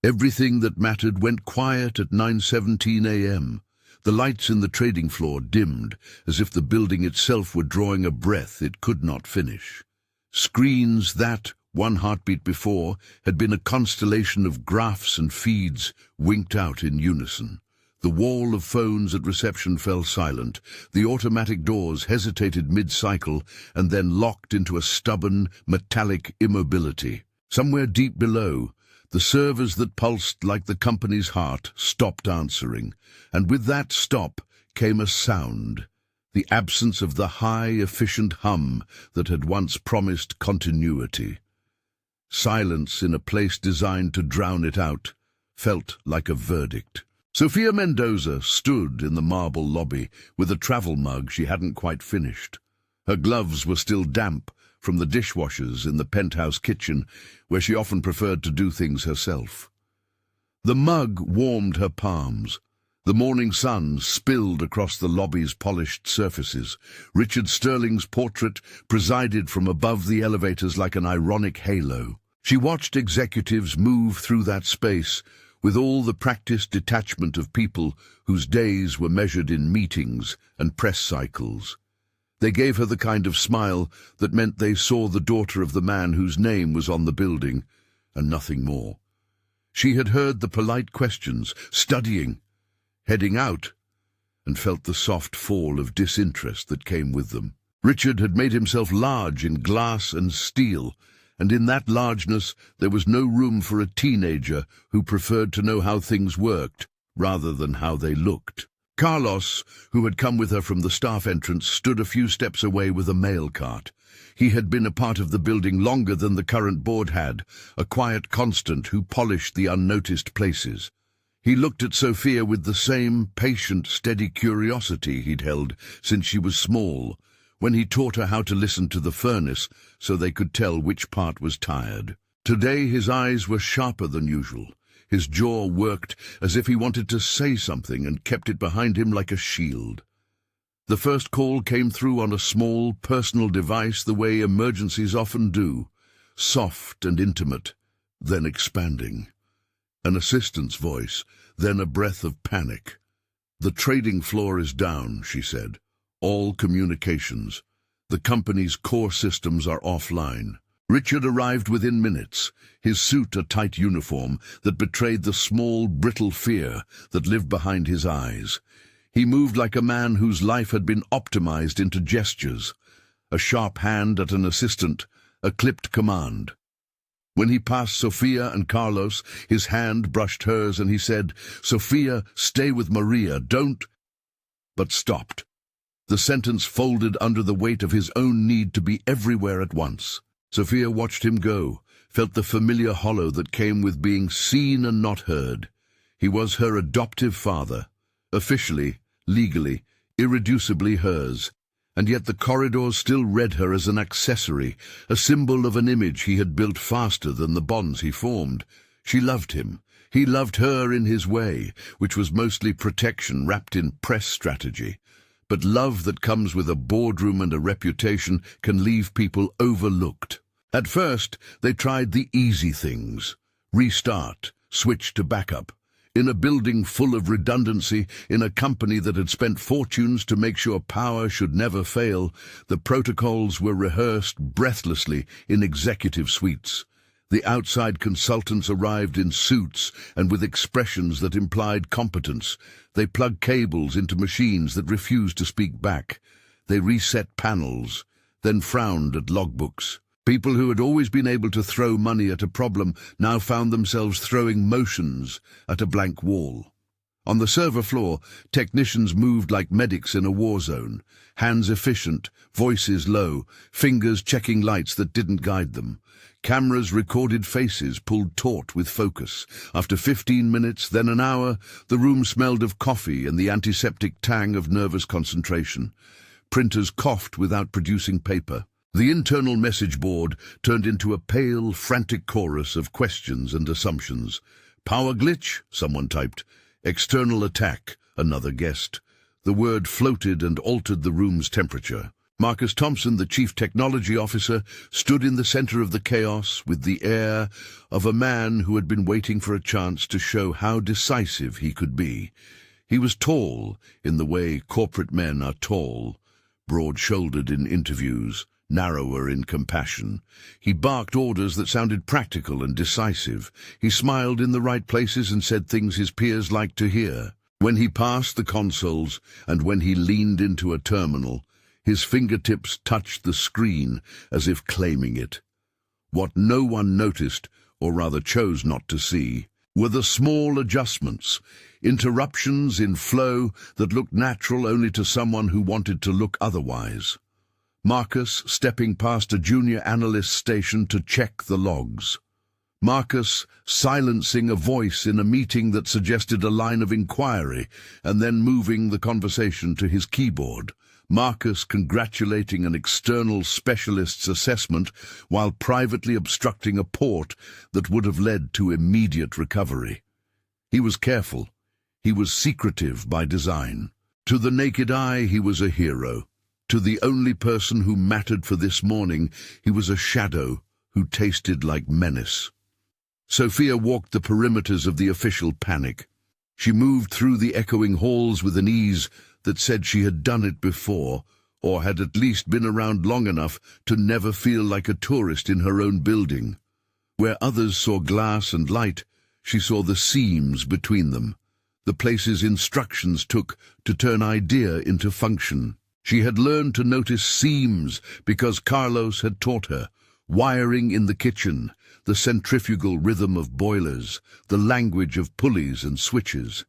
Everything that mattered went quiet at 9:17 a.m. The lights in the trading floor dimmed, as if the building itself were drawing a breath it could not finish. Screens that, one heartbeat before, had been a constellation of graphs and feeds winked out in unison. The wall of phones at reception fell silent. The automatic doors hesitated mid-cycle and then locked into a stubborn, metallic immobility. Somewhere deep below, the servers that pulsed like the company's heart stopped answering, and with that stop came a sound, the absence of the high, efficient hum that had once promised continuity. Silence in a place designed to drown it out felt like a verdict. Sofia Mendoza stood in the marble lobby with a travel mug she hadn't quite finished. Her gloves were still damp from the dishwashers in the penthouse kitchen, where she often preferred to do things herself. The mug warmed her palms. The morning sun spilled across the lobby's polished surfaces. Richard Sterling's portrait presided from above the elevators like an ironic halo. She watched executives move through that space with all the practiced detachment of people whose days were measured in meetings and press cycles. They gave her the kind of smile that meant they saw the daughter of the man whose name was on the building, and nothing more. She had heard the polite questions, studying, heading out, and felt the soft fall of disinterest that came with them. Richard had made himself large in glass and steel, and in that largeness there was no room for a teenager who preferred to know how things worked rather than how they looked. Carlos, who had come with her from the staff entrance, stood a few steps away with a mail cart. He had been a part of the building longer than the current board had, a quiet constant who polished the unnoticed places. He looked at Sofia with the same patient, steady curiosity he'd held since she was small, when he taught her how to listen to the furnace so they could tell which part was tired. Today his eyes were sharper than usual. His jaw worked as if he wanted to say something and kept it behind him like a shield. The first call came through on a small, personal device the way emergencies often do, soft and intimate, then expanding. An assistant's voice, then a breath of panic. "The trading floor is down," she said. "All communications. The company's core systems are offline." Richard arrived within minutes, his suit a tight uniform that betrayed the small, brittle fear that lived behind his eyes. He moved like a man whose life had been optimized into gestures, a sharp hand at an assistant, a clipped command. When he passed Sofia and Carlos, his hand brushed hers and he said, "Sofia, stay with Maria, don't—" but stopped. The sentence folded under the weight of his own need to be everywhere at once. Sofia watched him go, felt the familiar hollow that came with being seen and not heard. He was her adoptive father, officially, legally, irreducibly hers, and yet the corridors still read her as an accessory, a symbol of an image he had built faster than the bonds he formed. She loved him. He loved her in his way, which was mostly protection wrapped in press strategy. But love that comes with a boardroom and a reputation can leave people overlooked. At first, they tried the easy things. Restart, switch to backup. In a building full of redundancy, in a company that had spent fortunes to make sure power should never fail, the protocols were rehearsed breathlessly in executive suites. The outside consultants arrived in suits and with expressions that implied competence. They plugged cables into machines that refused to speak back. They reset panels, then frowned at logbooks. People who had always been able to throw money at a problem now found themselves throwing motions at a blank wall. On the server floor, technicians moved like medics in a war zone, hands efficient, voices low, fingers checking lights that didn't guide them. Cameras recorded faces pulled taut with focus. After 15 minutes, then an hour, the room smelled of coffee and the antiseptic tang of nervous concentration. Printers coughed without producing paper. The internal message board turned into a pale, frantic chorus of questions and assumptions. "Power glitch?" someone typed. "External attack," another guessed. The word floated and altered the room's temperature. Marcus Thompson, the chief technology officer, stood in the center of the chaos with the air of a man who had been waiting for a chance to show how decisive he could be. He was tall in the way corporate men are tall, broad-shouldered in interviews, narrower in compassion. He barked orders that sounded practical and decisive. He smiled in the right places and said things his peers liked to hear. When he passed the consoles and when he leaned into a terminal, his fingertips touched the screen as if claiming it. What no one noticed, or rather chose not to see, were the small adjustments, interruptions in flow that looked natural only to someone who wanted to look otherwise. Marcus stepping past a junior analyst station to check the logs. Marcus silencing a voice in a meeting that suggested a line of inquiry and then moving the conversation to his keyboard. Marcus congratulating an external specialist's assessment while privately obstructing a port that would have led to immediate recovery. He was careful. He was secretive by design. To the naked eye, he was a hero. To the only person who mattered for this morning, he was a shadow who tasted like menace. Sofia walked the perimeters of the official panic. She moved through the echoing halls with an ease that said she had done it before, or had at least been around long enough to never feel like a tourist in her own building. Where others saw glass and light, she saw the seams between them, the places instructions took to turn idea into function. She had learned to notice seams because Carlos had taught her, wiring in the kitchen, the centrifugal rhythm of boilers, the language of pulleys and switches.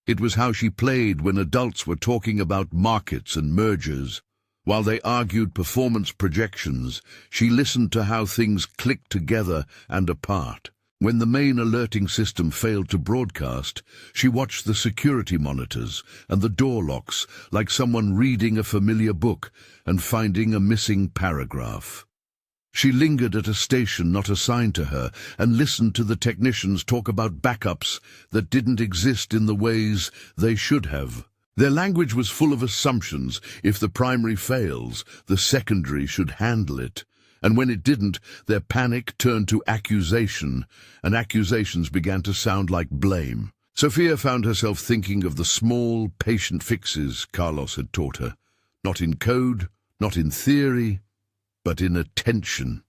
It was how she played when adults were talking about markets and mergers. While they argued performance projections, she listened to how things clicked together and apart. When the main alerting system failed to broadcast, she watched the security monitors and the door locks like someone reading a familiar book and finding a missing paragraph. She lingered at a station not assigned to her and listened to the technicians talk about backups that didn't exist in the ways they should have. Their language was full of assumptions. If the primary fails, the secondary should handle it. And when it didn't, their panic turned to accusation, and accusations began to sound like blame. Sofia found herself thinking of the small, patient fixes Carlos had taught her. Not in code, not in theory, but in attention.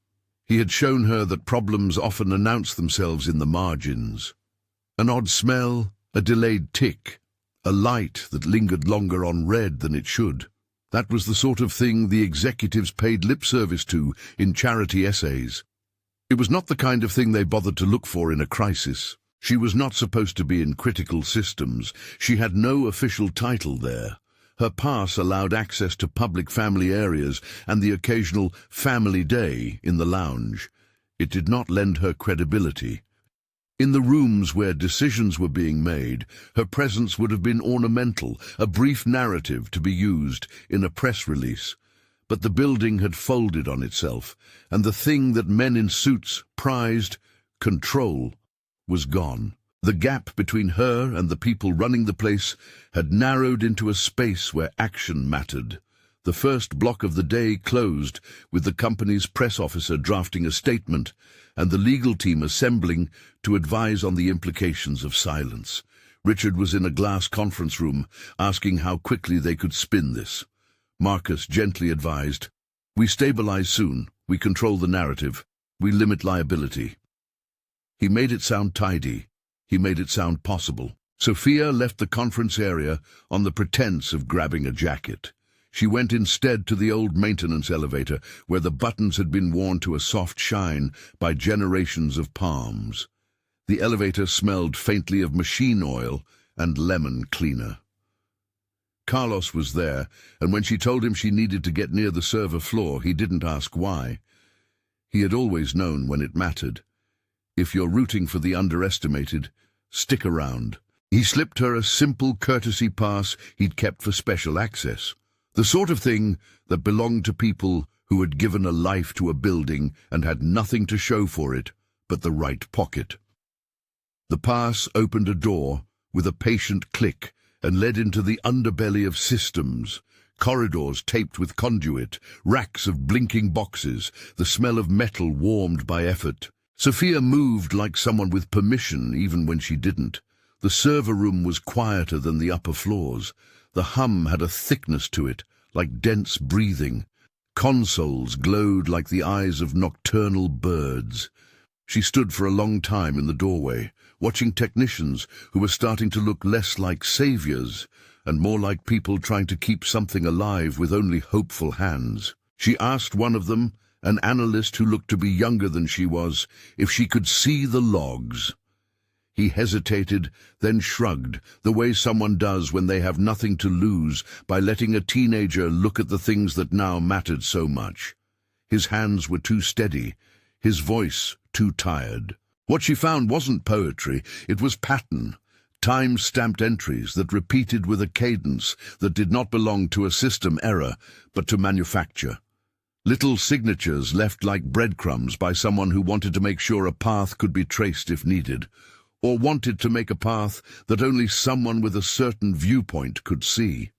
He had shown her that problems often announce themselves in the margins. An odd smell, a delayed tick, a light that lingered longer on red than it should. That was the sort of thing the executives paid lip service to in charity essays. It was not the kind of thing they bothered to look for in a crisis. She was not supposed to be in critical systems. She had no official title there. Her pass allowed access to public family areas and the occasional family day in the lounge. It did not lend her credibility. In the rooms where decisions were being made, her presence would have been ornamental, a brief narrative to be used in a press release. But the building had folded on itself, and the thing that men in suits prized, control, was gone. The gap between her and the people running the place had narrowed into a space where action mattered. The first block of the day closed, with the company's press officer drafting a statement and the legal team assembling to advise on the implications of silence. Richard was in a glass conference room, asking how quickly they could spin this. Marcus gently advised, "We stabilize soon, we control the narrative, we limit liability." He made it sound tidy. He made it sound possible. Sofia left the conference area on the pretense of grabbing a jacket. She went instead to the old maintenance elevator, where the buttons had been worn to a soft shine by generations of palms. The elevator smelled faintly of machine oil and lemon cleaner. Carlos was there, and when she told him she needed to get near the server floor, he didn't ask why. He had always known when it mattered. If you're rooting for the underestimated, stick around. He slipped her a simple courtesy pass he'd kept for special access. The sort of thing that belonged to people who had given a life to a building and had nothing to show for it but the right pocket. The pass opened a door with a patient click and led into the underbelly of systems, corridors taped with conduit, racks of blinking boxes, the smell of metal warmed by effort. Sofia moved like someone with permission even when she didn't. The server room was quieter than the upper floors. The hum had a thickness to it, like dense breathing. Consoles glowed like the eyes of nocturnal birds. She stood for a long time in the doorway, watching technicians who were starting to look less like saviors and more like people trying to keep something alive with only hopeful hands. She asked one of them, an analyst who looked to be younger than she was, if she could see the logs. He hesitated, then shrugged, the way someone does when they have nothing to lose by letting a teenager look at the things that now mattered so much. His hands were too steady, his voice too tired. What she found wasn't poetry, it was pattern. Time-stamped entries that repeated with a cadence that did not belong to a system error, but to manufacture. Little signatures left like breadcrumbs by someone who wanted to make sure a path could be traced if needed, or wanted to make a path that only someone with a certain viewpoint could see.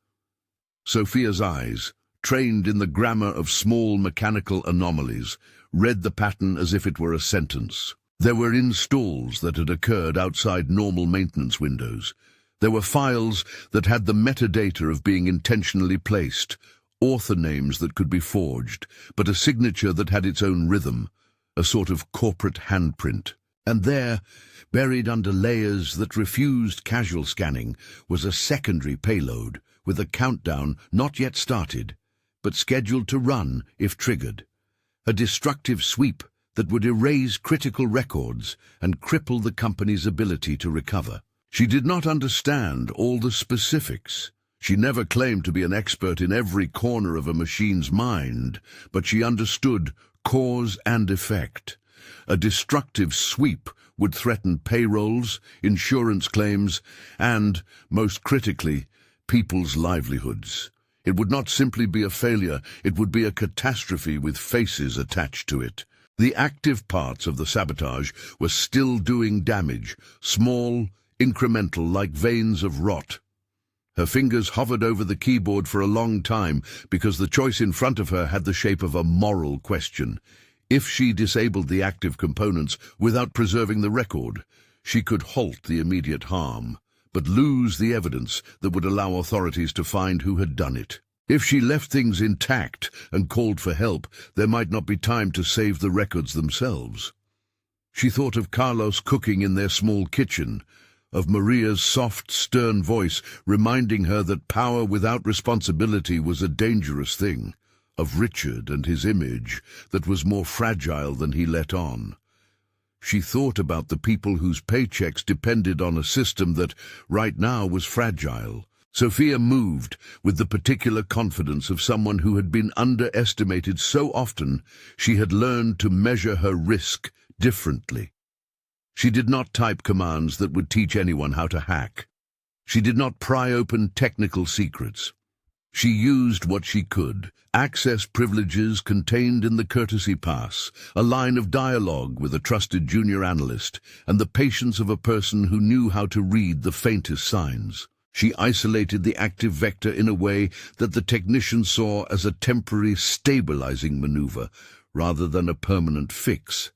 Sofia's eyes, trained in the grammar of small mechanical anomalies, read the pattern as if it were a sentence. There were installs that had occurred outside normal maintenance windows. There were files that had the metadata of being intentionally placed, author names that could be forged, but a signature that had its own rhythm, a sort of corporate handprint. And there, buried under layers that refused casual scanning, was a secondary payload with a countdown not yet started, but scheduled to run if triggered. A destructive sweep that would erase critical records and cripple the company's ability to recover. She did not understand all the specifics. She never claimed to be an expert in every corner of a machine's mind, but she understood cause and effect. A destructive sweep would threaten payrolls, insurance claims, and, most critically, people's livelihoods. It would not simply be a failure, it would be a catastrophe with faces attached to it. The active parts of the sabotage were still doing damage, small, incremental, like veins of rot. Her fingers hovered over the keyboard for a long time because the choice in front of her had the shape of a moral question. If she disabled the active components without preserving the record, she could halt the immediate harm, but lose the evidence that would allow authorities to find who had done it. If she left things intact and called for help, there might not be time to save the records themselves. She thought of Carlos cooking in their small kitchen, of Maria's soft, stern voice reminding her that power without responsibility was a dangerous thing, of Richard and his image that was more fragile than he let on. She thought about the people whose paychecks depended on a system that, right now, was fragile. Sofia moved with the particular confidence of someone who had been underestimated so often she had learned to measure her risk differently. She did not type commands that would teach anyone how to hack. She did not pry open technical secrets. She used what she could, access privileges contained in the courtesy pass, a line of dialogue with a trusted junior analyst, and the patience of a person who knew how to read the faintest signs. She isolated the active vector in a way that the technician saw as a temporary stabilizing maneuver rather than a permanent fix.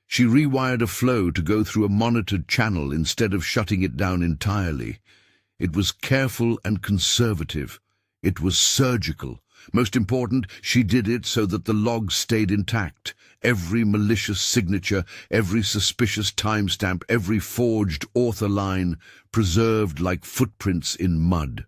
She rewired a flow to go through a monitored channel instead of shutting it down entirely. It was careful and conservative. It was surgical. Most important, she did it so that the logs stayed intact. Every malicious signature, every suspicious timestamp, every forged author line, preserved like footprints in mud.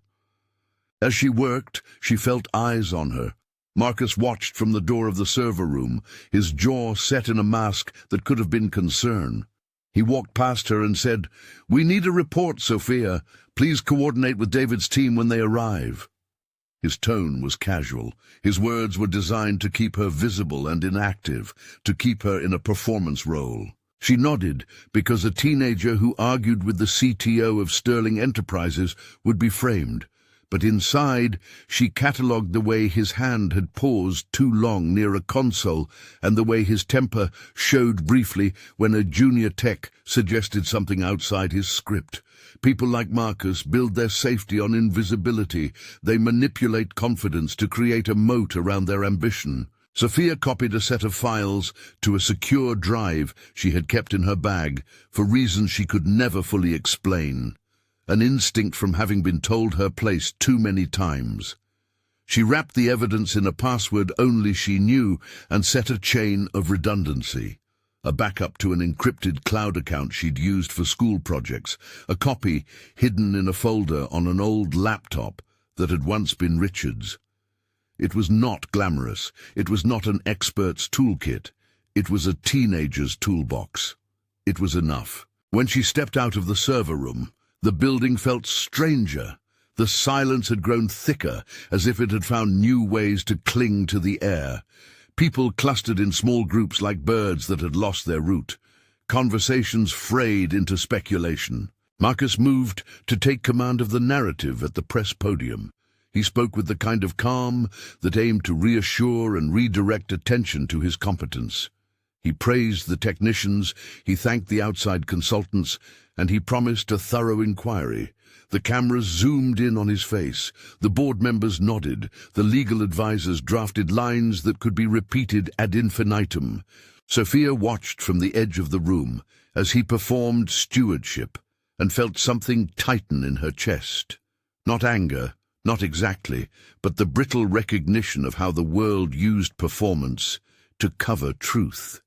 As she worked, she felt eyes on her. Marcus watched from the door of the server room, his jaw set in a mask that could have been concern. He walked past her and said, "We need a report, Sofia. Please coordinate with David's team when they arrive." His tone was casual. His words were designed to keep her visible and inactive, to keep her in a performance role. She nodded, because a teenager who argued with the CTO of Sterling Enterprises would be framed. But inside, she catalogued the way his hand had paused too long near a console and the way his temper showed briefly when a junior tech suggested something outside his script. People like Marcus build their safety on invisibility. They manipulate confidence to create a moat around their ambition. Sofia copied a set of files to a secure drive she had kept in her bag for reasons she could never fully explain. An instinct from having been told her place too many times. She wrapped the evidence in a password only she knew and set a chain of redundancy. A backup to an encrypted cloud account she'd used for school projects, a copy hidden in a folder on an old laptop that had once been Richard's. It was not glamorous. It was not an expert's toolkit. It was a teenager's toolbox. It was enough. When she stepped out of the server room, the building felt stranger. The silence had grown thicker, as if it had found new ways to cling to the air. People clustered in small groups like birds that had lost their route. Conversations frayed into speculation. Marcus moved to take command of the narrative at the press podium. He spoke with the kind of calm that aimed to reassure and redirect attention to his competence. He praised the technicians, he thanked the outside consultants, and he promised a thorough inquiry. The cameras zoomed in on his face. The board members nodded. The legal advisors drafted lines that could be repeated ad infinitum. Sofia watched from the edge of the room as he performed stewardship and felt something tighten in her chest. Not anger, not exactly, but the brittle recognition of how the world used performance to cover truth.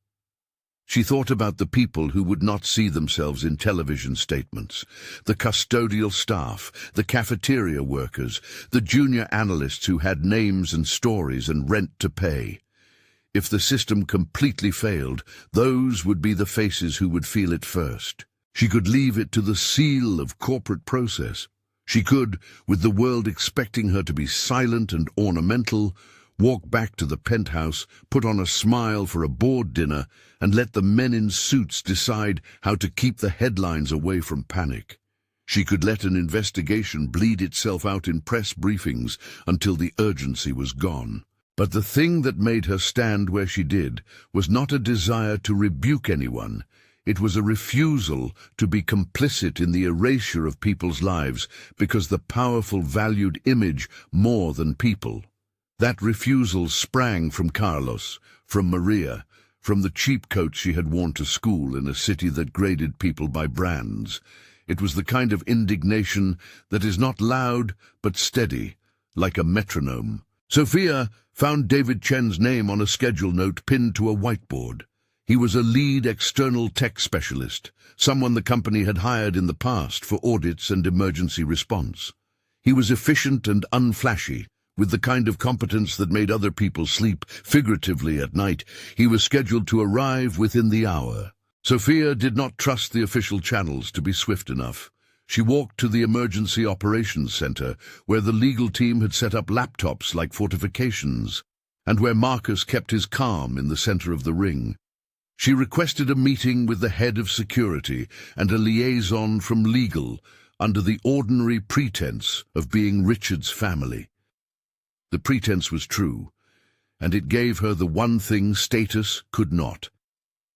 She thought about the people who would not see themselves in television statements, the custodial staff, the cafeteria workers, the junior analysts who had names and stories and rent to pay. If the system completely failed, those would be the faces who would feel it first. She could leave it to the seal of corporate process. She could, with the world expecting her to be silent and ornamental, walk back to the penthouse, put on a smile for a board dinner, and let the men in suits decide how to keep the headlines away from panic. She could let an investigation bleed itself out in press briefings until the urgency was gone. But the thing that made her stand where she did was not a desire to rebuke anyone. It was a refusal to be complicit in the erasure of people's lives because the powerful valued image more than people. That refusal sprang from Carlos, from Maria, from the cheap coat she had worn to school in a city that graded people by brands. It was the kind of indignation that is not loud but steady, like a metronome. Sofia found David Chen's name on a schedule note pinned to a whiteboard. He was a lead external tech specialist, someone the company had hired in the past for audits and emergency response. He was efficient and unflashy, with the kind of competence that made other people sleep figuratively at night. He was scheduled to arrive within the hour. Sofia did not trust the official channels to be swift enough. She walked to the emergency operations center, where the legal team had set up laptops like fortifications, and where Marcus kept his calm in the center of the ring. She requested a meeting with the head of security and a liaison from legal, under the ordinary pretense of being Richard's family. The pretense was true, and it gave her the one thing status could not: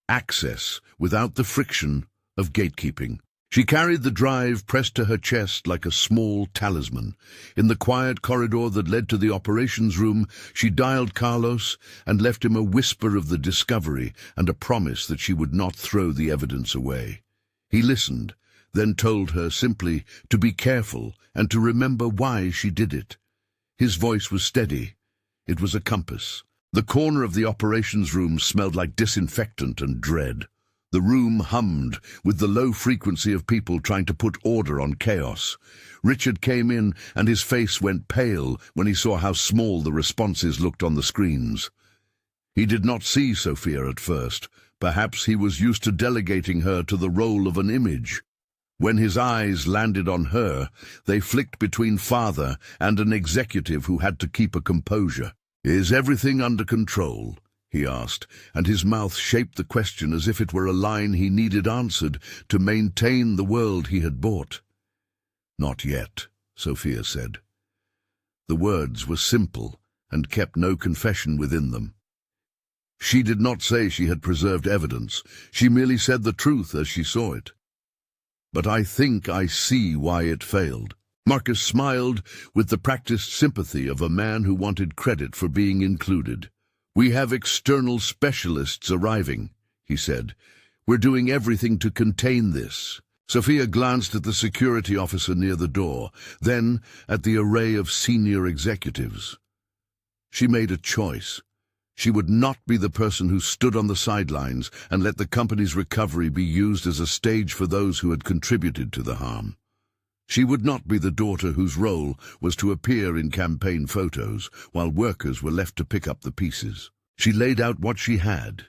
access without the friction of gatekeeping. She carried the drive pressed to her chest like a small talisman. In the quiet corridor that led to the operations room, she dialed Carlos and left him a whisper of the discovery and a promise that she would not throw the evidence away. He listened, then told her simply to be careful and to remember why she did it. His voice was steady. It was a compass. The corner of the operations room smelled like disinfectant and dread. The room hummed with the low frequency of people trying to put order on chaos. Richard came in, and his face went pale when he saw how small the responses looked on the screens. He did not see Sofia at first. Perhaps he was used to delegating her to the role of an image. When his eyes landed on her, they flicked between father and an executive who had to keep a composure. "Is everything under control?" he asked, and his mouth shaped the question as if it were a line he needed answered to maintain the world he had bought. "Not yet," Sofia said. The words were simple and kept no confession within them. She did not say she had preserved evidence. She merely said the truth as she saw it. But I think I see why it failed. Marcus smiled with the practiced sympathy of a man who wanted credit for being included. "We have external specialists arriving," he said. "We're doing everything to contain this." Sofia glanced at the security officer near the door, then at the array of senior executives. She made a choice. She would not be the person who stood on the sidelines and let the company's recovery be used as a stage for those who had contributed to the harm. She would not be the daughter whose role was to appear in campaign photos while workers were left to pick up the pieces. She laid out what she had: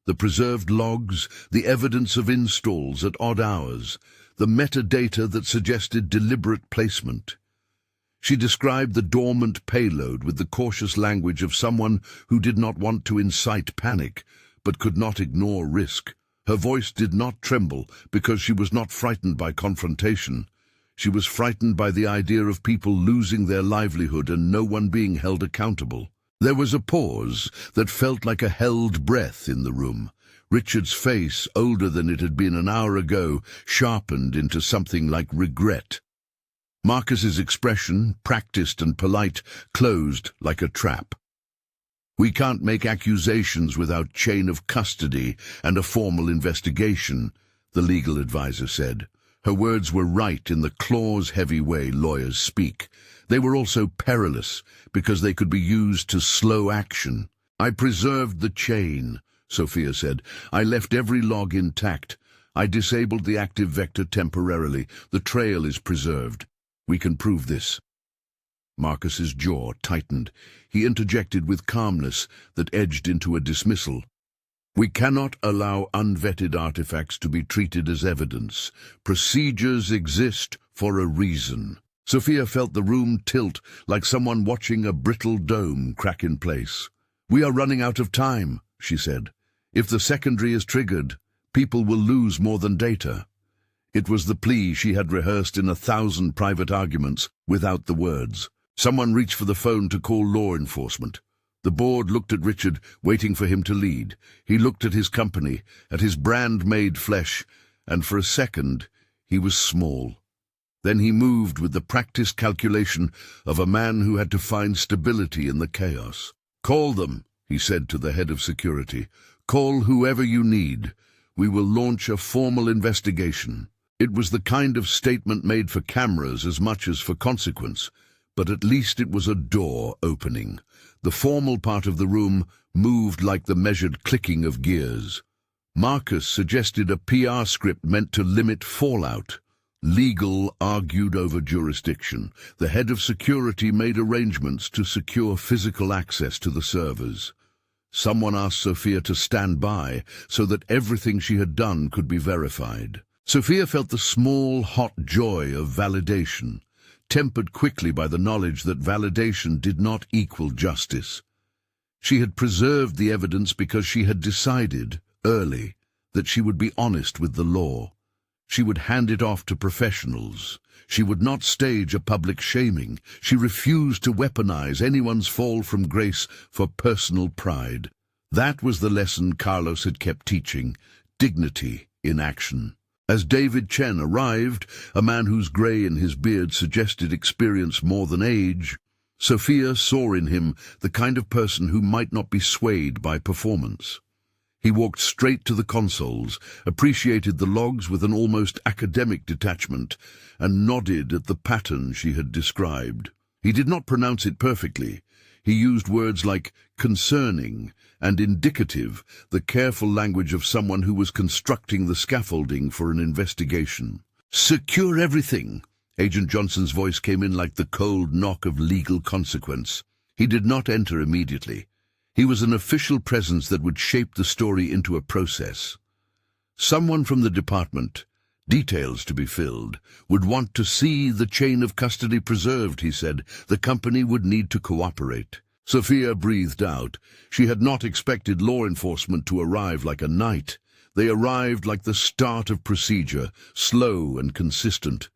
the preserved logs, the evidence of installs at odd hours, the metadata that suggested deliberate placement. She described the dormant payload with the cautious language of someone who did not want to incite panic, but could not ignore risk. Her voice did not tremble because she was not frightened by confrontation. She was frightened by the idea of people losing their livelihood and no one being held accountable. There was a pause that felt like a held breath in the room. Richard's face, older than it had been an hour ago, sharpened into something like regret. Marcus's expression, practiced and polite, closed like a trap. "We can't make accusations without chain of custody and a formal investigation," the legal advisor said. Her words were right in the clause-heavy way lawyers speak. They were also perilous because they could be used to slow action. "I preserved the chain," Sofia said. "I left every log intact. I disabled the active vector temporarily. The trail is preserved. We can prove this." Marcus's jaw tightened. He interjected with calmness that edged into a dismissal. "We cannot allow unvetted artifacts to be treated as evidence. Procedures exist for a reason." Sofia felt the room tilt like someone watching a brittle dome crack in place. "We are running out of time," she said. "If the secondary is triggered, people will lose more than data." It was the plea she had rehearsed in 1,000 private arguments without the words. Someone reached for the phone to call law enforcement. The board looked at Richard, waiting for him to lead. He looked at his company, at his brand-made flesh, and for a second he was small. Then he moved with the practiced calculation of a man who had to find stability in the chaos. "Call them," he said to the head of security. "Call whoever you need. We will launch a formal investigation." It was the kind of statement made for cameras as much as for consequence, but at least it was a door opening. The formal part of the room moved like the measured clicking of gears. Marcus suggested a PR script meant to limit fallout. Legal argued over jurisdiction. The head of security made arrangements to secure physical access to the servers. Someone asked Sofia to stand by so that everything she had done could be verified. Sofia felt the small, hot joy of validation, tempered quickly by the knowledge that validation did not equal justice. She had preserved the evidence because she had decided, early, that she would be honest with the law. She would hand it off to professionals. She would not stage a public shaming. She refused to weaponize anyone's fall from grace for personal pride. That was the lesson Carlos had kept teaching: dignity in action. As David Chen arrived, a man whose grey in his beard suggested experience more than age, Sofia saw in him the kind of person who might not be swayed by performance. He walked straight to the consoles, appreciated the logs with an almost academic detachment, and nodded at the pattern she had described. He did not pronounce it perfectly. He used words like concerning and indicative, the careful language of someone who was constructing the scaffolding for an investigation. "Secure everything." Agent Johnson's voice came in like the cold knock of legal consequence. He did not enter immediately. He was an official presence that would shape the story into a process. Someone from the department, details to be filled, would want to see the chain of custody preserved, he said. The company would need to cooperate. Sofia breathed out. She had not expected law enforcement to arrive like a knight. They arrived like the start of procedure, slow and consistent.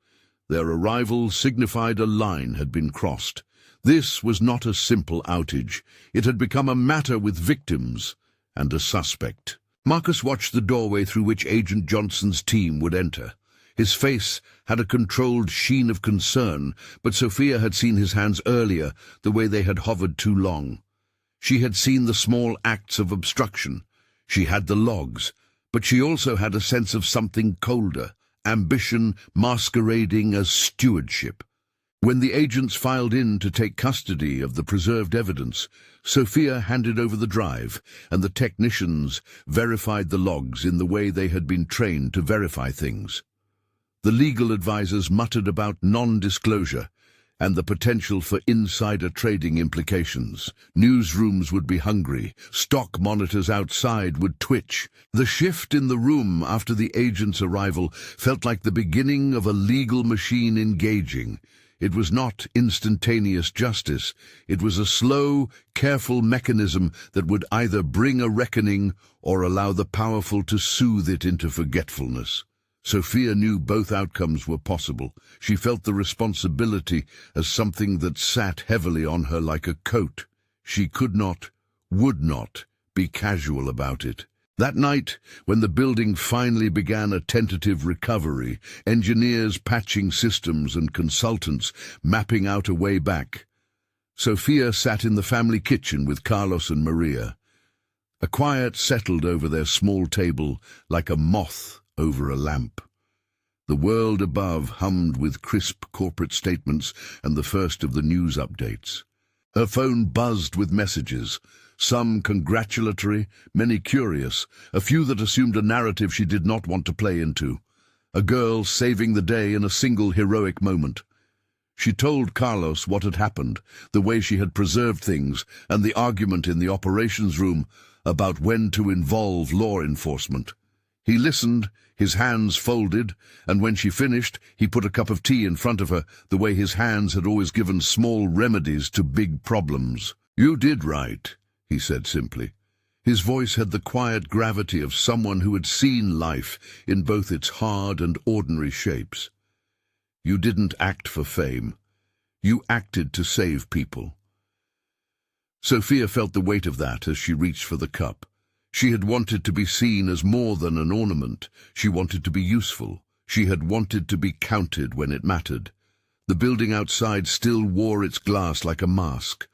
Their arrival signified a line had been crossed. This was not a simple outage. It had become a matter with victims and a suspect. Marcus watched the doorway through which Agent Johnson's team would enter. His face had a controlled sheen of concern, but Sofia had seen his hands earlier, the way they had hovered too long. She had seen the small acts of obstruction. She had the logs, but she also had a sense of something colder, ambition masquerading as stewardship. When the agents filed in to take custody of the preserved evidence, Sofia handed over the drive, and the technicians verified the logs in the way they had been trained to verify things. The legal advisors muttered about non-disclosure and the potential for insider trading implications. Newsrooms would be hungry. Stock monitors outside would twitch. The shift in the room after the agent's arrival felt like the beginning of a legal machine engaging. It was not instantaneous justice. It was a slow, careful mechanism that would either bring a reckoning or allow the powerful to soothe it into forgetfulness. Sofia knew both outcomes were possible. She felt the responsibility as something that sat heavily on her like a coat. She could not, would not, be casual about it. That night, when the building finally began a tentative recovery, engineers patching systems and consultants mapping out a way back, Sofia sat in the family kitchen with Carlos and Maria. A quiet settled over their small table like a moth over a lamp. The world above hummed with crisp corporate statements and the first of the news updates. Her phone buzzed with messages, some congratulatory, many curious, a few that assumed a narrative she did not want to play into. A girl saving the day in a single heroic moment. She told Carlos what had happened, the way she had preserved things, and the argument in the operations room about when to involve law enforcement. He listened, his hands folded, and when she finished, he put a cup of tea in front of her, the way his hands had always given small remedies to big problems. "You did right," he said simply. His voice had the quiet gravity of someone who had seen life in both its hard and ordinary shapes. "You didn't act for fame. You acted to save people." Sofia felt the weight of that as she reached for the cup. She had wanted to be seen as more than an ornament. She wanted to be useful. She had wanted to be counted when it mattered. The building outside still wore its glass like a mask.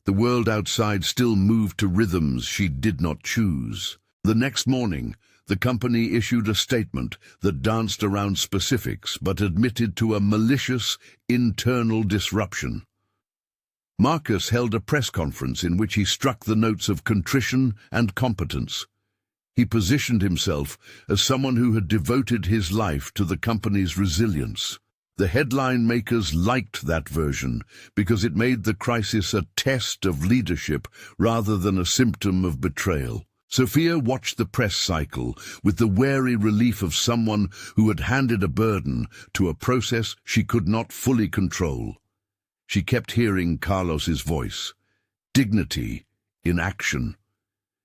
The world outside still moved to rhythms she did not choose. The next morning, the company issued a statement that danced around specifics but admitted to a malicious internal disruption. Marcus held a press conference in which he struck the notes of contrition and competence. He positioned himself as someone who had devoted his life to the company's resilience. The headline makers liked that version because it made the crisis a test of leadership rather than a symptom of betrayal. Sofia watched the press cycle with the wary relief of someone who had handed a burden to a process she could not fully control. She kept hearing Carlos's voice, dignity in action.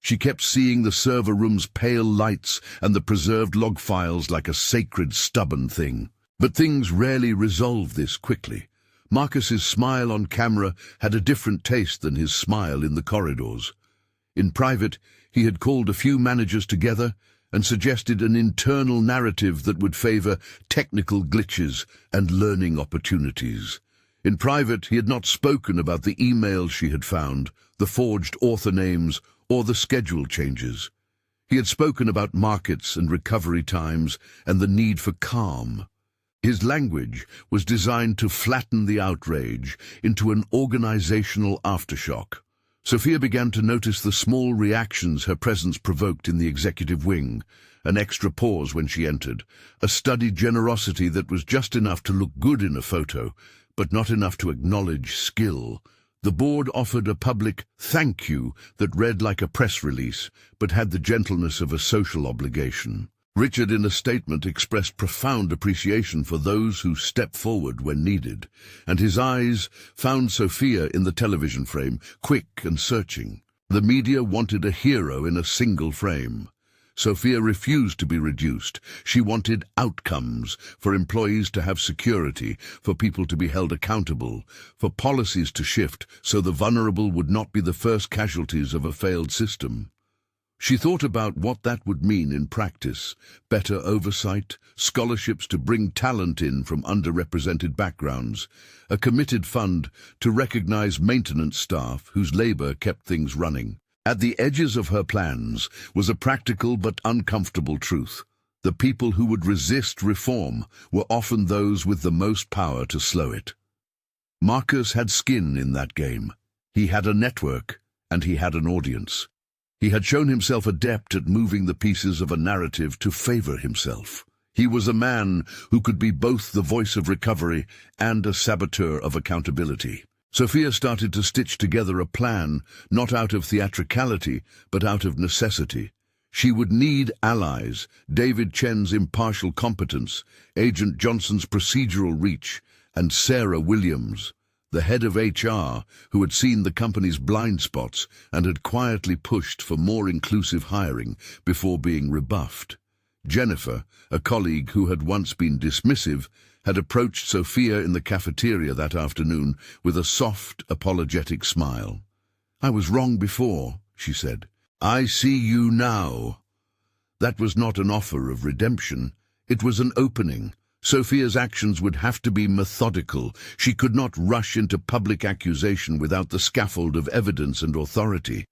She kept seeing the server room's pale lights and the preserved log files like a sacred, stubborn thing. But things rarely resolved this quickly. Marcus's smile on camera had a different taste than his smile in the corridors. In private, he had called a few managers together and suggested an internal narrative that would favor technical glitches and learning opportunities. In private, he had not spoken about the emails she had found, the forged author names, or the schedule changes. He had spoken about markets and recovery times and the need for calm. His language was designed to flatten the outrage into an organizational aftershock. Sofia began to notice the small reactions her presence provoked in the executive wing, an extra pause when she entered, a studied generosity that was just enough to look good in a photo, but not enough to acknowledge skill. The board offered a public thank you that read like a press release, but had the gentleness of a social obligation. Richard, in a statement, expressed profound appreciation for those who step forward when needed, and his eyes found Sofia in the television frame, quick and searching. The media wanted a hero in a single frame. Sofia refused to be reduced. She wanted outcomes, for employees to have security, for people to be held accountable, for policies to shift so the vulnerable would not be the first casualties of a failed system. She thought about what that would mean in practice: better oversight, scholarships to bring talent in from underrepresented backgrounds, a committed fund to recognize maintenance staff whose labor kept things running. At the edges of her plans was a practical but uncomfortable truth. The people who would resist reform were often those with the most power to slow it. Marcus had skin in that game. He had a network, and he had an audience. He had shown himself adept at moving the pieces of a narrative to favor himself. He was a man who could be both the voice of recovery and a saboteur of accountability. Sofia started to stitch together a plan, not out of theatricality, but out of necessity. She would need allies: David Chen's impartial competence, Agent Johnson's procedural reach, and Sarah Williams, the head of HR, who had seen the company's blind spots and had quietly pushed for more inclusive hiring before being rebuffed. Jennifer, a colleague who had once been dismissive, had approached Sofia in the cafeteria that afternoon with a soft, apologetic smile. "I was wrong before," she said. "I see you now." That was not an offer of redemption. It was an opening. Sofia's actions would have to be methodical. She could not rush into public accusation without the scaffold of evidence and authority.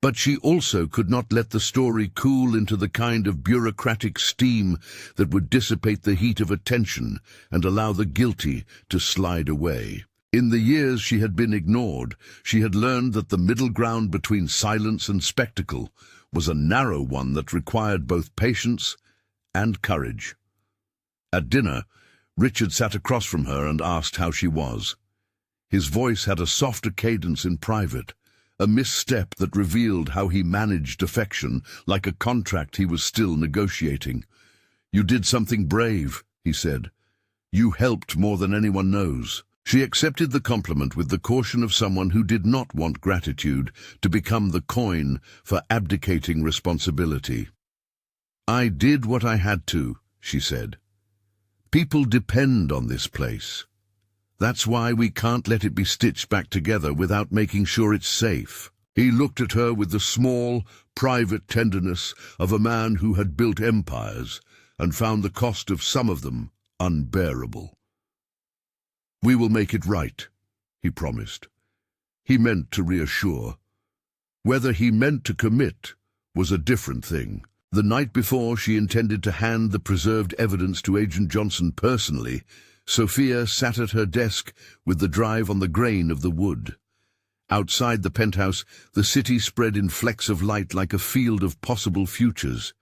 But she also could not let the story cool into the kind of bureaucratic steam that would dissipate the heat of attention and allow the guilty to slide away. In the years she had been ignored, she had learned that the middle ground between silence and spectacle was a narrow one that required both patience and courage. At dinner, Richard sat across from her and asked how she was. His voice had a softer cadence in private, a misstep that revealed how he managed affection, like a contract he was still negotiating. "You did something brave," he said. "You helped more than anyone knows." She accepted the compliment with the caution of someone who did not want gratitude to become the coin for abdicating responsibility. "I did what I had to," she said. "People depend on this place. That's why we can't let it be stitched back together without making sure it's safe." He looked at her with the small, private tenderness of a man who had built empires and found the cost of some of them unbearable. "We will make it right," he promised. He meant to reassure. Whether he meant to commit was a different thing. The night before she intended to hand the preserved evidence to Agent Johnson personally, Sofia sat at her desk with the drive on the grain of the wood. Outside the penthouse, the city spread in flecks of light like a field of possible futures.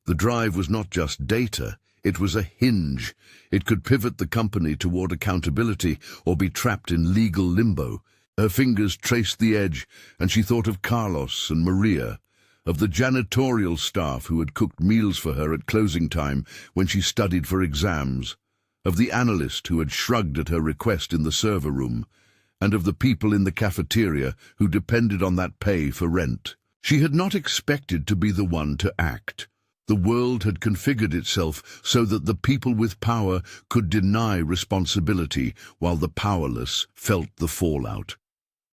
The drive was not just data, it was a hinge. It could pivot the company toward accountability or be trapped in legal limbo. Her fingers traced the edge, and she thought of Carlos and Maria, of the janitorial staff who had cooked meals for her at closing time when she studied for exams, of the analyst who had shrugged at her request in the server room, and of the people in the cafeteria who depended on that pay for rent. She had not expected to be the one to act. The world had configured itself so that the people with power could deny responsibility while the powerless felt the fallout.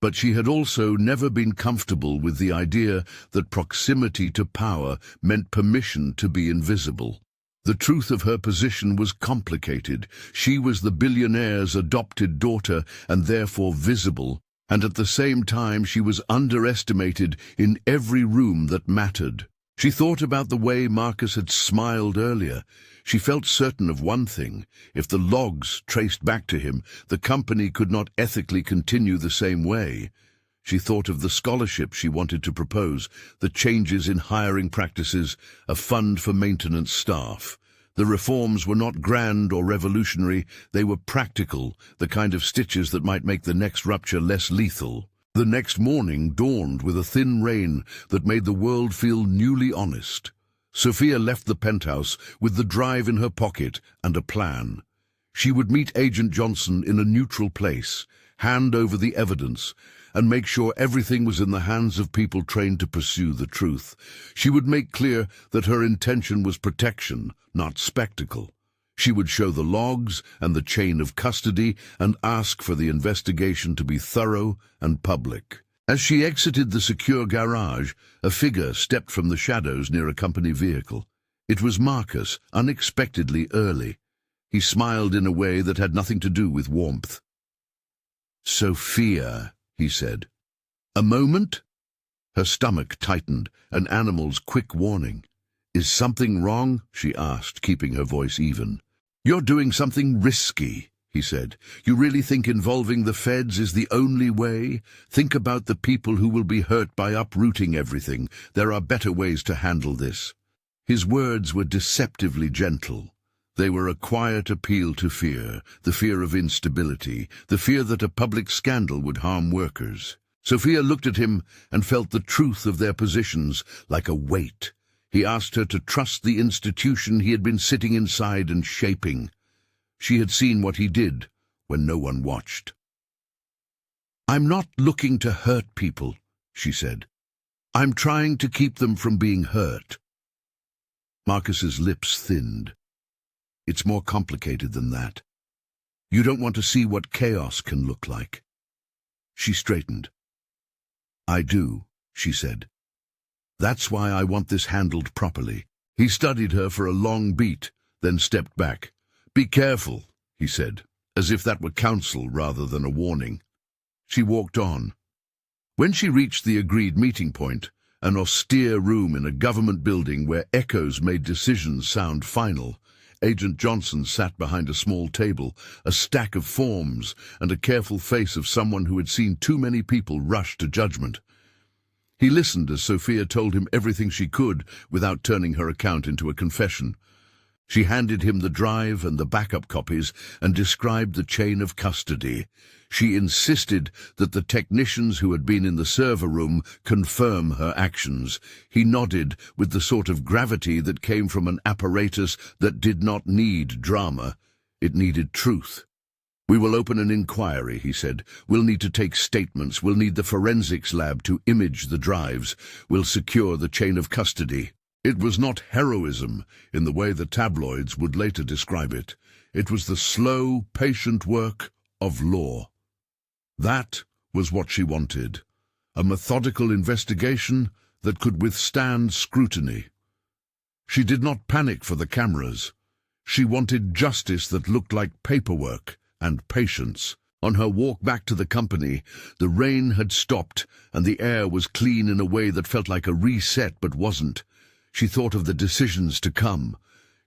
But she had also never been comfortable with the idea that proximity to power meant permission to be invisible. The truth of her position was complicated. She was the billionaire's adopted daughter and therefore visible, and at the same time she was underestimated in every room that mattered. She thought about the way Marcus had smiled earlier. She felt certain of one thing: if the logs traced back to him, the company could not ethically continue the same way. She thought of the scholarship she wanted to propose, the changes in hiring practices, a fund for maintenance staff. The reforms were not grand or revolutionary, they were practical, the kind of stitches that might make the next rupture less lethal. The next morning dawned with a thin rain that made the world feel newly honest. Sofia left the penthouse with the drive in her pocket and a plan. She would meet Agent Johnson in a neutral place, hand over the evidence, and make sure everything was in the hands of people trained to pursue the truth. She would make clear that her intention was protection, not spectacle. She would show the logs and the chain of custody and ask for the investigation to be thorough and public. As she exited the secure garage, a figure stepped from the shadows near a company vehicle. It was Marcus, unexpectedly early. He smiled in a way that had nothing to do with warmth. "Sofia," he said. "A moment?" Her stomach tightened, an animal's quick warning. "Is something wrong?" she asked, keeping her voice even. "You're doing something risky," he said. "You really think involving the feds is the only way? Think about the people who will be hurt by uprooting everything. There are better ways to handle this." His words were deceptively gentle. They were a quiet appeal to fear, the fear of instability, the fear that a public scandal would harm workers. Sofia looked at him and felt the truth of their positions like a weight. He asked her to trust the institution he had been sitting inside and shaping. She had seen what he did when no one watched. "I'm not looking to hurt people," she said. "I'm trying to keep them from being hurt." Marcus's lips thinned. "It's more complicated than that. You don't want to see what chaos can look like." She straightened. "I do," she said. "That's why I want this handled properly." He studied her for a long beat, then stepped back. "Be careful," he said, as if that were counsel rather than a warning. She walked on. When she reached the agreed meeting point, an austere room in a government building where echoes made decisions sound final, Agent Johnson sat behind a small table, a stack of forms, and a careful face of someone who had seen too many people rush to judgment. He listened as Sofia told him everything she could without turning her account into a confession. She handed him the drive and the backup copies and described the chain of custody. She insisted that the technicians who had been in the server room confirm her actions. He nodded with the sort of gravity that came from an apparatus that did not need drama. It needed truth. "We will open an inquiry," he said. "We'll need to take statements. We'll need the forensics lab to image the drives. We'll secure the chain of custody." It was not heroism in the way the tabloids would later describe it. It was the slow, patient work of law. That was what she wanted, a methodical investigation that could withstand scrutiny. She did not panic for the cameras. She wanted justice that looked like paperwork and patience. On her walk back to the company, the rain had stopped and the air was clean in a way that felt like a reset but wasn't. She thought of the decisions to come,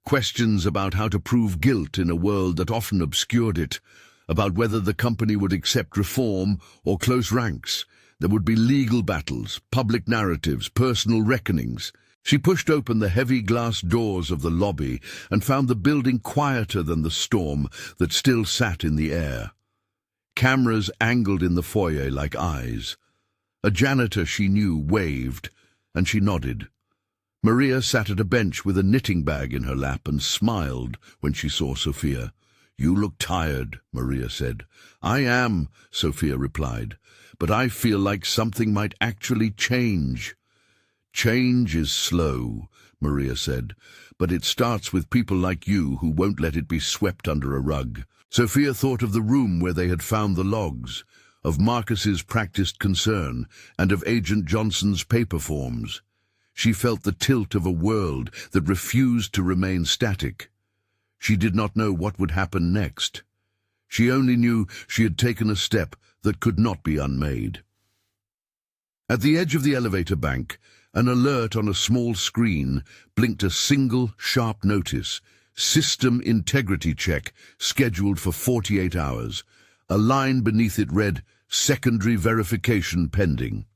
questions about how to prove guilt in a world that often obscured it, about whether the company would accept reform or close ranks. There would be legal battles, public narratives, personal reckonings. She pushed open the heavy glass doors of the lobby and found the building quieter than the storm that still sat in the air. Cameras angled in the foyer like eyes. A janitor she knew waved, and she nodded. Maria sat at a bench with a knitting bag in her lap and smiled when she saw Sofia. "You look tired," Maria said. "I am," Sofia replied, "but I feel like something might actually change." "Change is slow," Maria said, "but it starts with people like you who won't let it be swept under a rug." Sofia thought of the room where they had found the logs, of Marcus's practiced concern, and of Agent Johnson's paper forms. She felt the tilt of a world that refused to remain static. She did not know what would happen next. She only knew she had taken a step that could not be unmade. At the edge of the elevator bank, an alert on a small screen blinked a single, sharp notice: System Integrity Check, scheduled for 48 hours. A line beneath it read, "Secondary Verification Pending."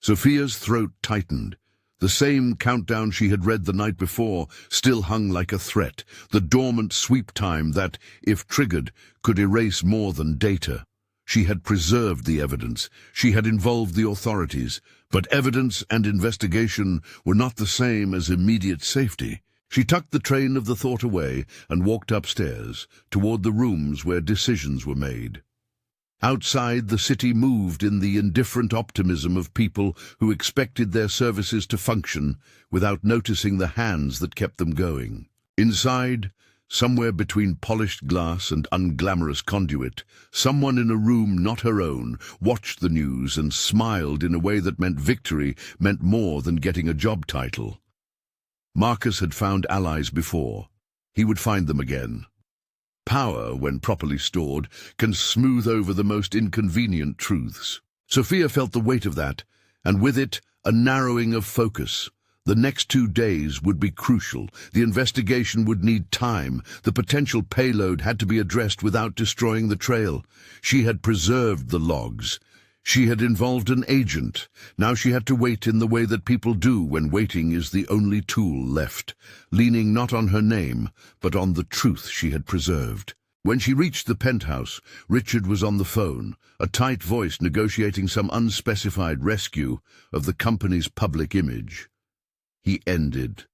Sofia's throat tightened. The same countdown she had read the night before still hung like a threat, the dormant sweep time that, if triggered, could erase more than data. She had preserved the evidence. She had involved the authorities. But evidence and investigation were not the same as immediate safety. She tucked the train of the thought away and walked upstairs, toward the rooms where decisions were made. Outside, the city moved in the indifferent optimism of people who expected their services to function without noticing the hands that kept them going. Inside, somewhere between polished glass and unglamorous conduit, someone in a room not her own watched the news and smiled in a way that meant victory meant more than getting a job title. Marcus had found allies before. He would find them again. Power, when properly stored, can smooth over the most inconvenient truths. Sofia felt the weight of that, and with it, a narrowing of focus. The next 2 days would be crucial. The investigation would need time. The potential payload had to be addressed without destroying the trail. She had preserved the logs. She had involved an agent. Now she had to wait in the way that people do when waiting is the only tool left, leaning not on her name, but on the truth she had preserved. When she reached the penthouse, Richard was on the phone, a tight voice negotiating some unspecified rescue of the company's public image. He ended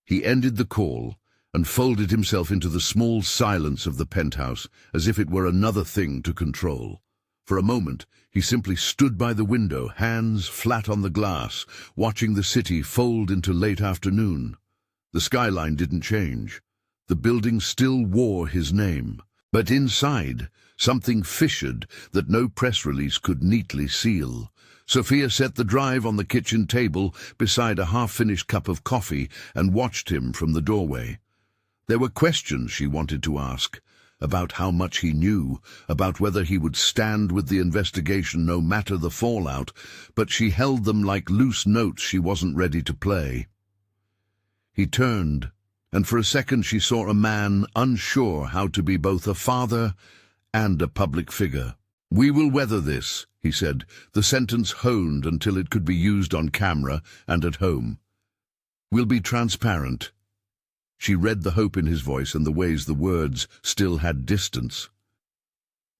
the call and folded himself into the small silence of the penthouse as if it were another thing to control. For a moment, he simply stood by the window, hands flat on the glass, watching the city fold into late afternoon. The skyline didn't change. The building still wore his name. But inside, something fissured that no press release could neatly seal. Sofia set the drive on the kitchen table beside a half-finished cup of coffee and watched him from the doorway. There were questions she wanted to ask. About how much he knew, about whether he would stand with the investigation no matter the fallout, but she held them like loose notes she wasn't ready to play. He turned, and for a second she saw a man unsure how to be both a father and a public figure. "We will weather this," he said, the sentence honed until it could be used on camera and at home. "We'll be transparent." She read the hope in his voice and the ways the words still had distance.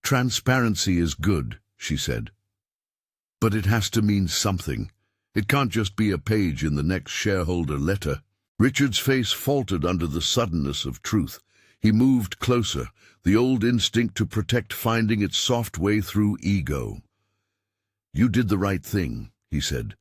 "Transparency is good," she said. "But it has to mean something. It can't just be a page in the next shareholder letter." Richard's face faltered under the suddenness of truth. He moved closer, the old instinct to protect finding its soft way through ego. "You did the right thing," he said.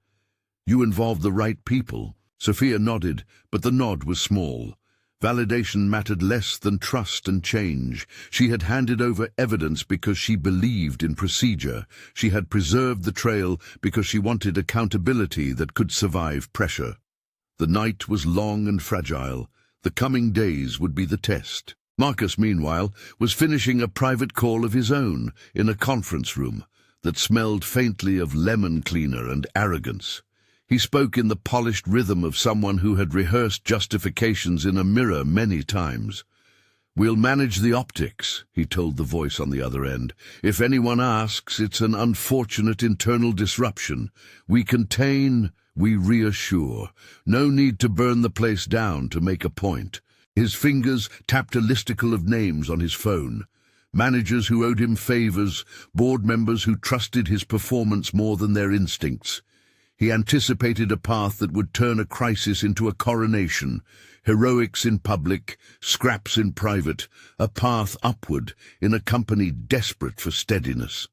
"You involved the right people." Sofia nodded, but the nod was small. Validation mattered less than trust and change. She had handed over evidence because she believed in procedure. She had preserved the trail because she wanted accountability that could survive pressure. The night was long and fragile. The coming days would be the test. Marcus, meanwhile, was finishing a private call of his own in a conference room that smelled faintly of lemon cleaner and arrogance. He spoke in the polished rhythm of someone who had rehearsed justifications in a mirror many times. "We'll manage the optics," he told the voice on the other end. "If anyone asks, it's an unfortunate internal disruption. We contain, we reassure. No need to burn the place down to make a point." His fingers tapped a listicle of names on his phone. Managers who owed him favors, board members who trusted his performance more than their instincts. He anticipated a path that would turn a crisis into a coronation, heroics in public, scraps in private, a path upward in a company desperate for steadiness.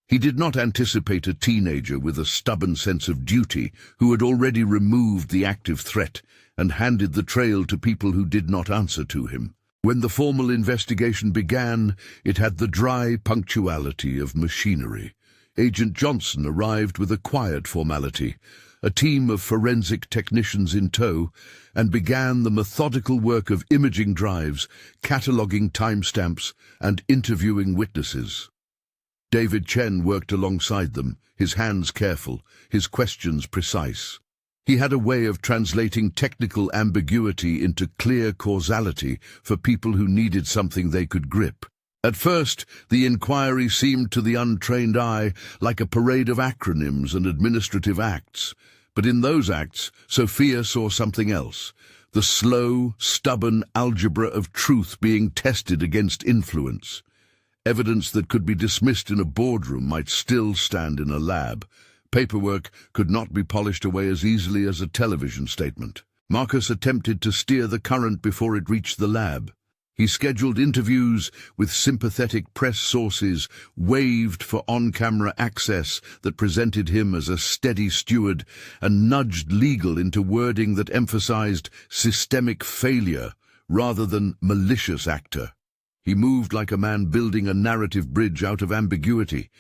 He did not anticipate a teenager with a stubborn sense of duty who had already removed the active threat and handed the trail to people who did not answer to him. When the formal investigation began, it had the dry punctuality of machinery. Agent Johnson arrived with a quiet formality, a team of forensic technicians in tow, and began the methodical work of imaging drives, cataloguing timestamps, and interviewing witnesses. David Chen worked alongside them, his hands careful, his questions precise. He had a way of translating technical ambiguity into clear causality for people who needed something they could grip. At first, the inquiry seemed to the untrained eye like a parade of acronyms and administrative acts. But in those acts, Sofia saw something else, the slow, stubborn algebra of truth being tested against influence. Evidence that could be dismissed in a boardroom might still stand in a lab. Paperwork could not be polished away as easily as a television statement. Marcus attempted to steer the current before it reached the lab. He scheduled interviews with sympathetic press sources, waved for on-camera access that presented him as a steady steward, and nudged legal into wording that emphasized systemic failure rather than malicious actor. He moved like a man building a narrative bridge out of ambiguity.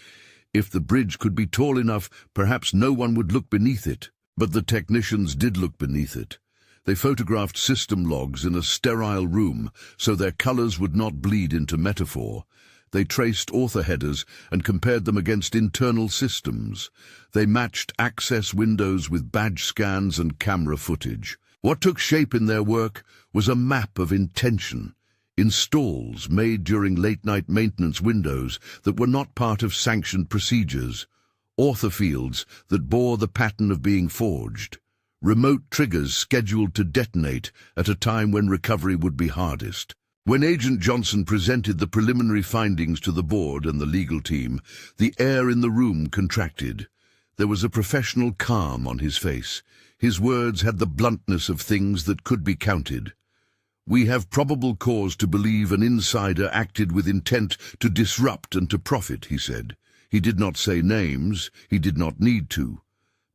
If the bridge could be tall enough, perhaps no one would look beneath it. But the technicians did look beneath it. They photographed system logs in a sterile room so their colors would not bleed into metaphor. They traced author headers and compared them against internal systems. They matched access windows with badge scans and camera footage. What took shape in their work was a map of intention, installs made during late-night maintenance windows that were not part of sanctioned procedures, author fields that bore the pattern of being forged, remote triggers scheduled to detonate at a time when recovery would be hardest. When Agent Johnson presented the preliminary findings to the board and the legal team, the air in the room contracted. There was a professional calm on his face. His words had the bluntness of things that could be counted. "We have probable cause to believe an insider acted with intent to disrupt and to profit," he said. He did not say names, he did not need to.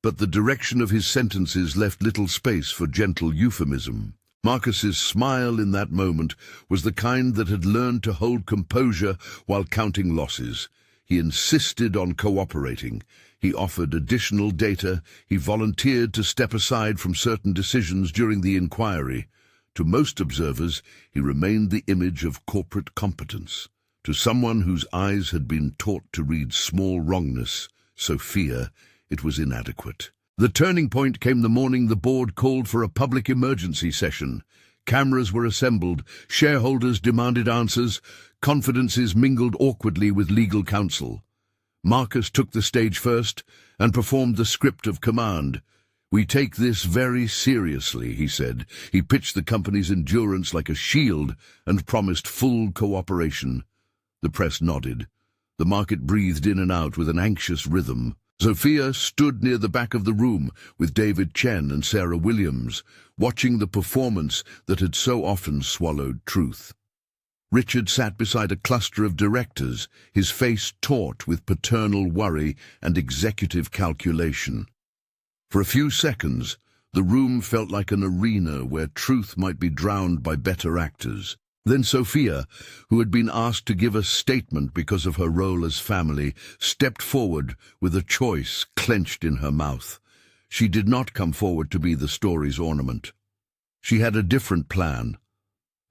But the direction of his sentences left little space for gentle euphemism. Marcus's smile in that moment was the kind that had learned to hold composure while counting losses. He insisted on cooperating. He offered additional data. He volunteered to step aside from certain decisions during the inquiry. To most observers, he remained the image of corporate competence. To someone whose eyes had been taught to read small wrongness, Sofia, it was inadequate. The turning point came the morning the board called for a public emergency session. Cameras were assembled, shareholders demanded answers, confidences mingled awkwardly with legal counsel. Marcus took the stage first and performed the script of command. "We take this very seriously," he said. He pitched the company's endurance like a shield and promised full cooperation. The press nodded. The market breathed in and out with an anxious rhythm. Sofia stood near the back of the room with David Chen and Sarah Williams, watching the performance that had so often swallowed truth. Richard sat beside a cluster of directors, his face taut with paternal worry and executive calculation. For a few seconds, the room felt like an arena where truth might be drowned by better actors. Then Sofia, who had been asked to give a statement because of her role as family, stepped forward with a choice clenched in her mouth. She did not come forward to be the story's ornament. She had a different plan,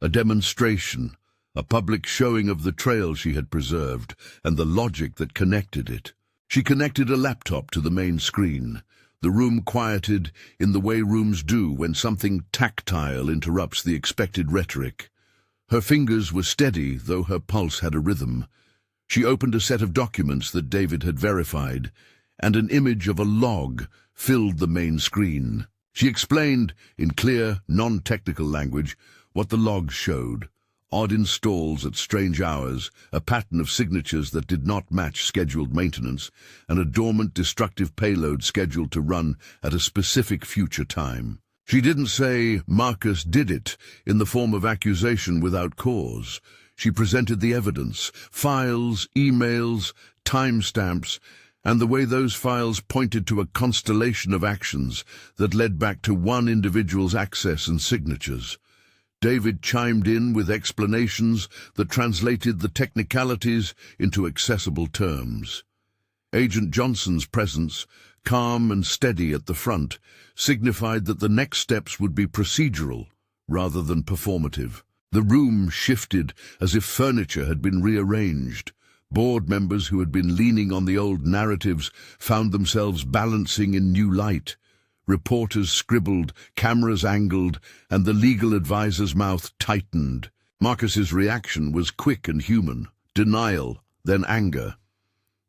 a demonstration, a public showing of the trail she had preserved and the logic that connected it. She connected a laptop to the main screen. The room quieted in the way rooms do when something tactile interrupts the expected rhetoric. Her fingers were steady, though her pulse had a rhythm. She opened a set of documents that David had verified, and an image of a log filled the main screen. She explained, in clear, non-technical language, what the logs showed. Odd installs at strange hours, a pattern of signatures that did not match scheduled maintenance, and a dormant destructive payload scheduled to run at a specific future time. She didn't say Marcus did it in the form of accusation without cause. She presented the evidence, files, emails, timestamps, and the way those files pointed to a constellation of actions that led back to one individual's access and signatures. David chimed in with explanations that translated the technicalities into accessible terms. Agent Johnson's presence, calm and steady at the front, signified that the next steps would be procedural rather than performative. The room shifted as if furniture had been rearranged. Board members who had been leaning on the old narratives found themselves balancing in new light. Reporters scribbled, cameras angled, and the legal advisor's mouth tightened. Marcus's reaction was quick and human. Denial, then anger.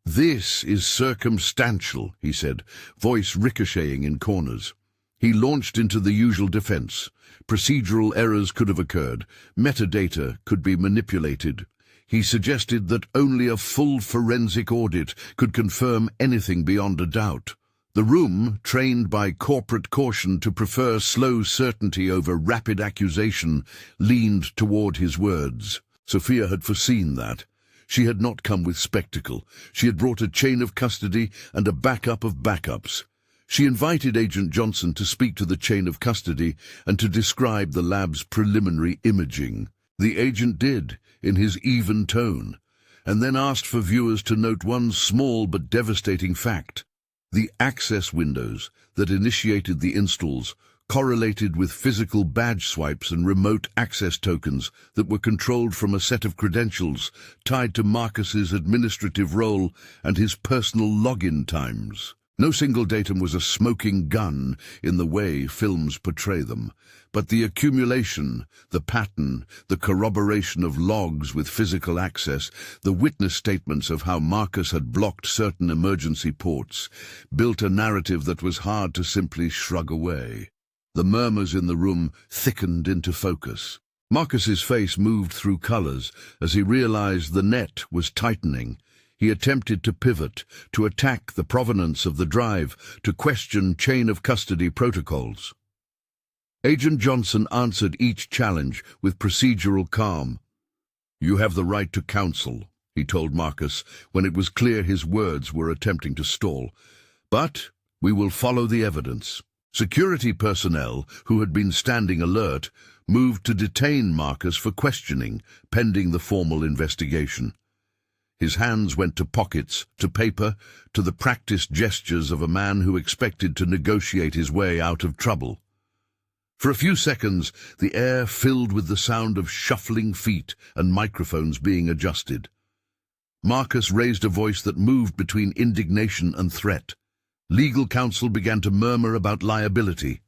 "This is circumstantial," he said, voice ricocheting in corners. He launched into the usual defense. Procedural errors could have occurred. Metadata could be manipulated. He suggested that only a full forensic audit could confirm anything beyond a doubt. The room, trained by corporate caution to prefer slow certainty over rapid accusation, leaned toward his words. Sofia had foreseen that. She had not come with spectacle. She had brought a chain of custody and a backup of backups. She invited Agent Johnson to speak to the chain of custody and to describe the lab's preliminary imaging. The agent did, in his even tone, and then asked for viewers to note one small but devastating fact. The access windows that initiated the installs correlated with physical badge swipes and remote access tokens that were controlled from a set of credentials tied to Marcus's administrative role and his personal login times. No single datum was a smoking gun in the way films portray them, but the accumulation, the pattern, the corroboration of logs with physical access, the witness statements of how Marcus had blocked certain emergency ports, built a narrative that was hard to simply shrug away. The murmurs in the room thickened into focus. Marcus's face moved through colors as he realized the net was tightening. He attempted to pivot, to attack the provenance of the drive, to question chain of custody protocols. Agent Johnson answered each challenge with procedural calm. "You have the right to counsel," he told Marcus when it was clear his words were attempting to stall. "But we will follow the evidence." Security personnel, who had been standing alert, moved to detain Marcus for questioning, pending the formal investigation. His hands went to pockets, to paper, to the practiced gestures of a man who expected to negotiate his way out of trouble. For a few seconds, the air filled with the sound of shuffling feet and microphones being adjusted. Marcus raised a voice that moved between indignation and threat. Legal counsel began to murmur about liability.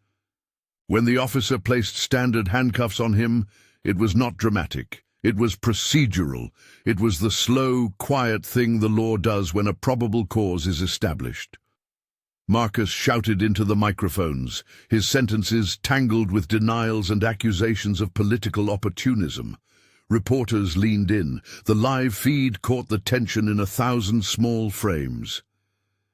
When the officer placed standard handcuffs on him, it was not dramatic. It was procedural. It was the slow, quiet thing the law does when a probable cause is established. Marcus shouted into the microphones, his sentences tangled with denials and accusations of political opportunism. Reporters leaned in. The live feed caught the tension in 1,000 small frames.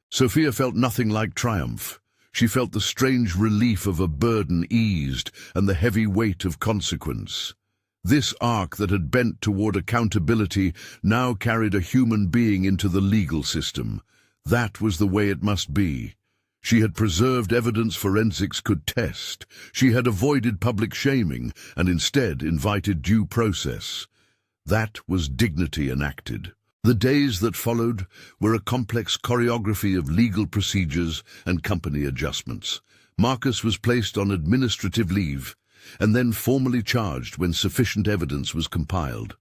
Sofia felt nothing like triumph. She felt the strange relief of a burden eased and the heavy weight of consequence. This arc that had bent toward accountability now carried a human being into the legal system. That was the way it must be. She had preserved evidence forensics could test. She had avoided public shaming and instead invited due process. That was dignity enacted. The days that followed were a complex choreography of legal procedures and company adjustments. Marcus was placed on administrative leave and then formally charged when sufficient evidence was compiled.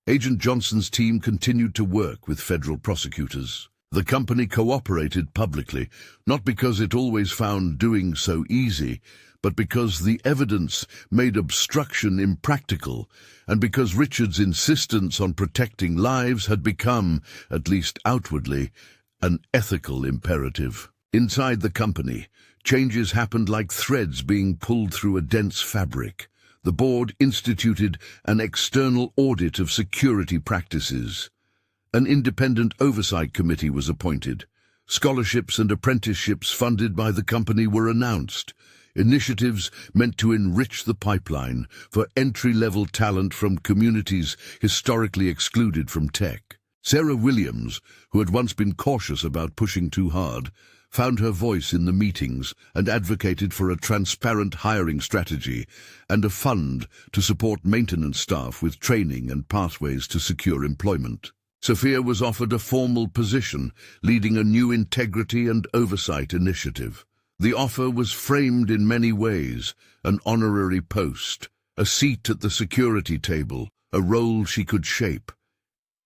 Agent Johnson's team continued to work with federal prosecutors. The company cooperated publicly, not because it always found doing so easy, but because the evidence made obstruction impractical, and because Richard's insistence on protecting lives had become, at least outwardly, an ethical imperative. Inside the company, changes happened like threads being pulled through a dense fabric. The board instituted an external audit of security practices. An independent oversight committee was appointed. Scholarships and apprenticeships funded by the company were announced. Initiatives meant to enrich the pipeline for entry-level talent from communities historically excluded from tech. Sarah Williams, who had once been cautious about pushing too hard, found her voice in the meetings and advocated for a transparent hiring strategy and a fund to support maintenance staff with training and pathways to secure employment. Sofia was offered a formal position, leading a new integrity and oversight initiative. The offer was framed in many ways: an honorary post, a seat at the security table, a role she could shape.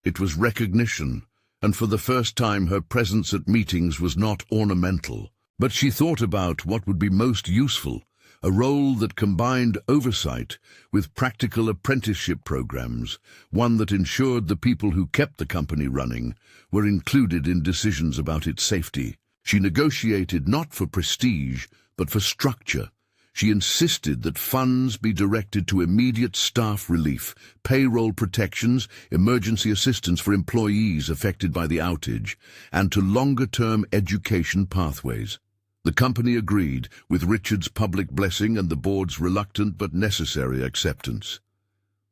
It was recognition, and for the first time her presence at meetings was not ornamental. But she thought about what would be most useful, a role that combined oversight with practical apprenticeship programs, one that ensured the people who kept the company running were included in decisions about its safety. She negotiated not for prestige, but for structure. She insisted that funds be directed to immediate staff relief, payroll protections, emergency assistance for employees affected by the outage, and to longer-term education pathways. The company agreed, with Richard's public blessing and the board's reluctant but necessary acceptance.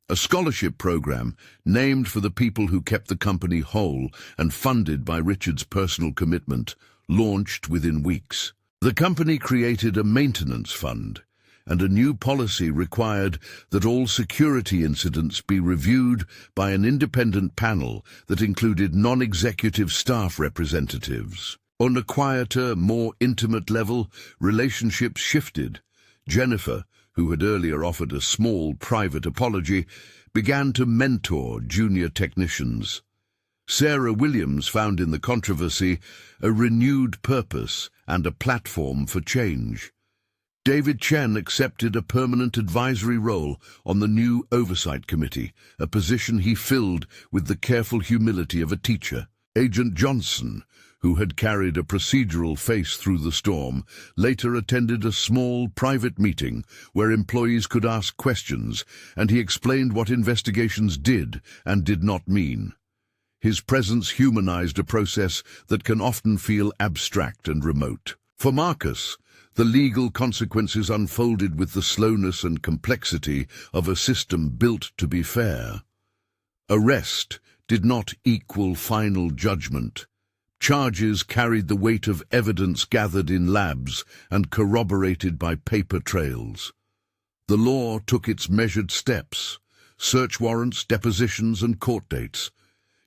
A scholarship program, named for the people who kept the company whole and funded by Richard's personal commitment, launched within weeks. The company created a maintenance fund, and a new policy required that all security incidents be reviewed by an independent panel that included non-executive staff representatives. On a quieter, more intimate level, relationships shifted. Jennifer, who had earlier offered a small private apology, began to mentor junior technicians. Sarah Williams found in the controversy a renewed purpose and a platform for change. David Chen accepted a permanent advisory role on the new Oversight Committee, a position he filled with the careful humility of a teacher. Agent Johnson, who had carried a procedural face through the storm, later attended a small private meeting where employees could ask questions, and he explained what investigations did and did not mean. His presence humanized a process that can often feel abstract and remote. For Marcus, the legal consequences unfolded with the slowness and complexity of a system built to be fair. Arrest did not equal final judgment. Charges carried the weight of evidence gathered in labs and corroborated by paper trails. The law took its measured steps: search warrants, depositions, and court dates.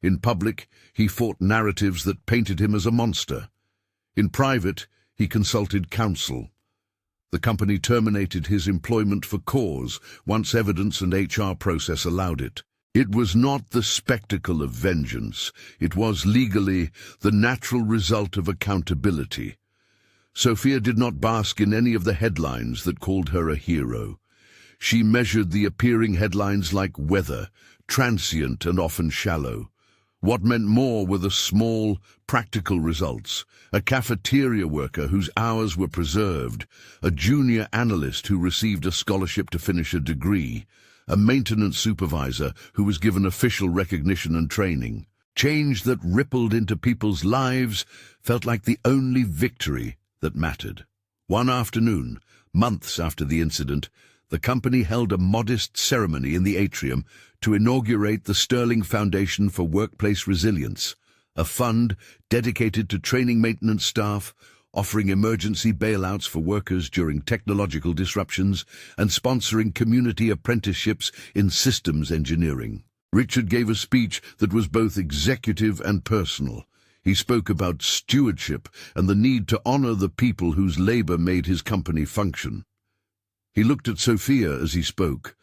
In public, he fought narratives that painted him as a monster. In private, he consulted counsel. The company terminated his employment for cause once evidence and HR process allowed it. It was not the spectacle of vengeance. It was legally the natural result of accountability. Sofia did not bask in any of the headlines that called her a hero. She measured the appearing headlines like weather, transient and often shallow. What meant more were the small, practical results: a cafeteria worker whose hours were preserved, a junior analyst who received a scholarship to finish a degree, a maintenance supervisor who was given official recognition and training. Change that rippled into people's lives felt like the only victory that mattered. One afternoon, months after the incident, the company held a modest ceremony in the atrium to inaugurate the Sterling Foundation for Workplace Resilience, a fund dedicated to training maintenance staff, offering emergency bailouts for workers during technological disruptions, and sponsoring community apprenticeships in systems engineering. Richard gave a speech that was both executive and personal. He spoke about stewardship and the need to honor the people whose labor made his company function. He looked at Sofia as he spoke,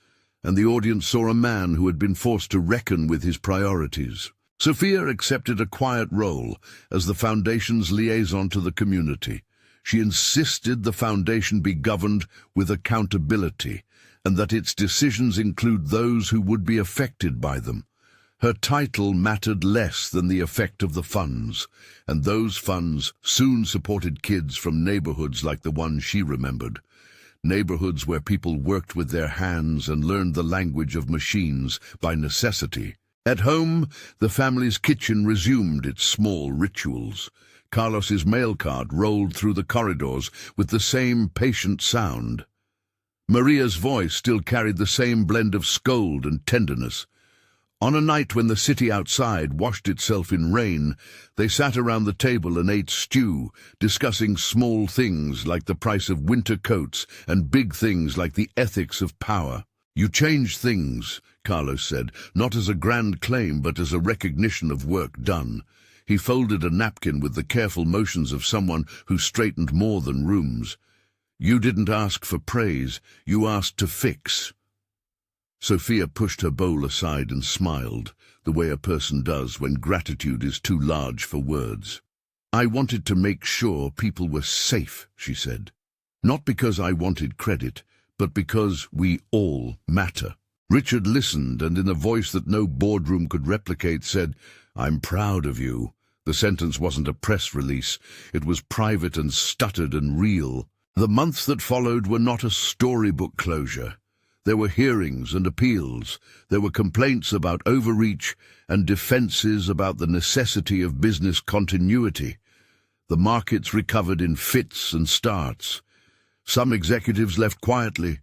and the audience saw a man who had been forced to reckon with his priorities. Sofia accepted a quiet role as the Foundation's liaison to the community. She insisted the Foundation be governed with accountability, and that its decisions include those who would be affected by them. Her title mattered less than the effect of the funds, and those funds soon supported kids from neighborhoods like the one she remembered. Neighborhoods where people worked with their hands and learned the language of machines by necessity. At home, the family's kitchen resumed its small rituals. Carlos's mail cart rolled through the corridors with the same patient sound. Maria's voice still carried the same blend of scold and tenderness. On a night when the city outside washed itself in rain, they sat around the table and ate stew, discussing small things like the price of winter coats and big things like the ethics of power. "You change things," Carlos said, "not as a grand claim but as a recognition of work done." He folded a napkin with the careful motions of someone who straightened more than rooms. "You didn't ask for praise, you asked to fix." Sofia pushed her bowl aside and smiled, the way a person does when gratitude is too large for words. "I wanted to make sure people were safe," she said. "Not because I wanted credit, but because we all matter." Richard listened, and in a voice that no boardroom could replicate said, "I'm proud of you." The sentence wasn't a press release. It was private and stuttered and real. The months that followed were not a storybook closure. There were hearings and appeals. There were complaints about overreach and defenses about the necessity of business continuity. The markets recovered in fits and starts. Some executives left quietly,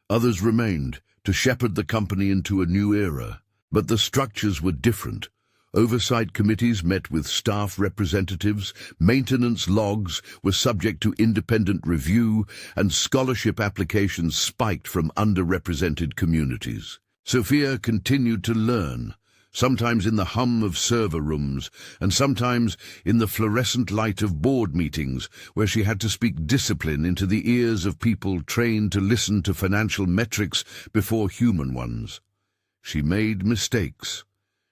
others remained to shepherd the company into a new era. But the structures were different. Oversight committees met with staff representatives, maintenance logs were subject to independent review, and scholarship applications spiked from underrepresented communities. Sofia continued to learn, sometimes in the hum of server rooms, and sometimes in the fluorescent light of board meetings, where she had to speak discipline into the ears of people trained to listen to financial metrics before human ones. She made mistakes.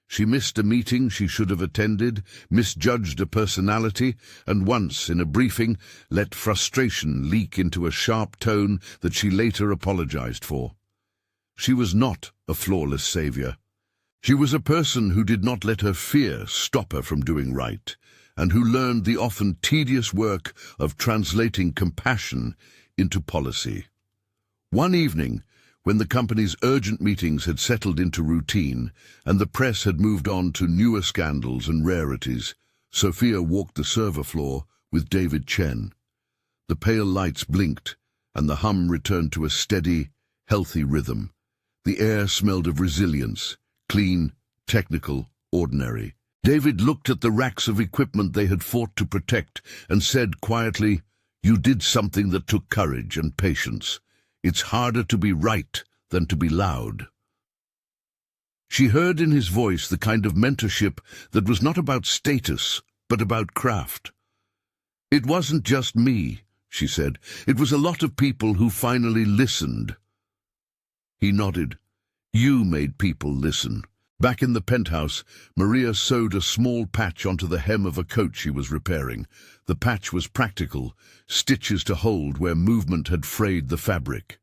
She missed a meeting she should have attended, misjudged a personality, and once, in a briefing, let frustration leak into a sharp tone that she later apologized for. She was not a flawless savior. She was a person who did not let her fear stop her from doing right, and who learned the often tedious work of translating compassion into policy. One evening, when the company's urgent meetings had settled into routine and the press had moved on to newer scandals and rarities, Sofia walked the server floor with David Chen. The pale lights blinked, and the hum returned to a steady, healthy rhythm. The air smelled of resilience, clean, technical, ordinary. David looked at the racks of equipment they had fought to protect and said quietly, "You did something that took courage and patience. It's harder to be right than to be loud." She heard in his voice the kind of mentorship that was not about status, but about craft. "It wasn't just me," she said. "It was a lot of people who finally listened." He nodded. "You made people listen." Back in the penthouse, Maria sewed a small patch onto the hem of a coat she was repairing. The patch was practical, stitches to hold where movement had frayed the fabric.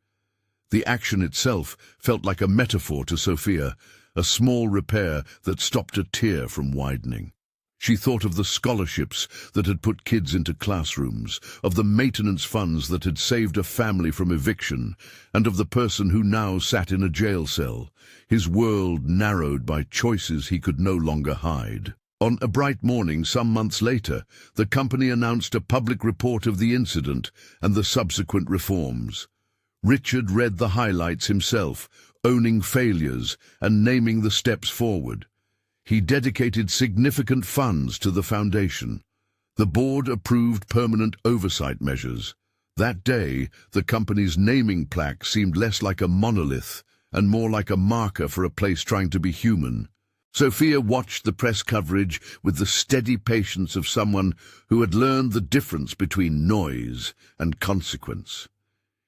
The action itself felt like a metaphor to Sofia, a small repair that stopped a tear from widening. She thought of the scholarships that had put kids into classrooms, of the maintenance funds that had saved a family from eviction, and of the person who now sat in a jail cell, his world narrowed by choices he could no longer hide. On a bright morning some months later, the company announced a public report of the incident and the subsequent reforms. Richard read the highlights himself, owning failures and naming the steps forward. He dedicated significant funds to the foundation. The board approved permanent oversight measures. That day, the company's naming plaque seemed less like a monolith and more like a marker for a place trying to be human. Sofia watched the press coverage with the steady patience of someone who had learned the difference between noise and consequence.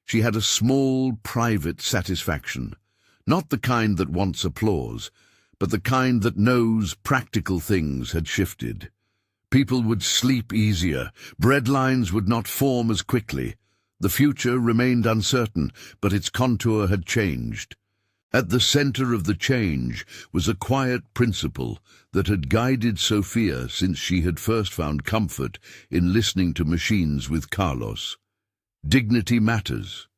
She had a small, private satisfaction, not the kind that wants applause, but the kind that knows practical things had shifted. People would sleep easier, bread lines would not form as quickly. The future remained uncertain, but its contour had changed. At the center of the change was a quiet principle that had guided Sofia since she had first found comfort in listening to machines with Carlos. Dignity matters.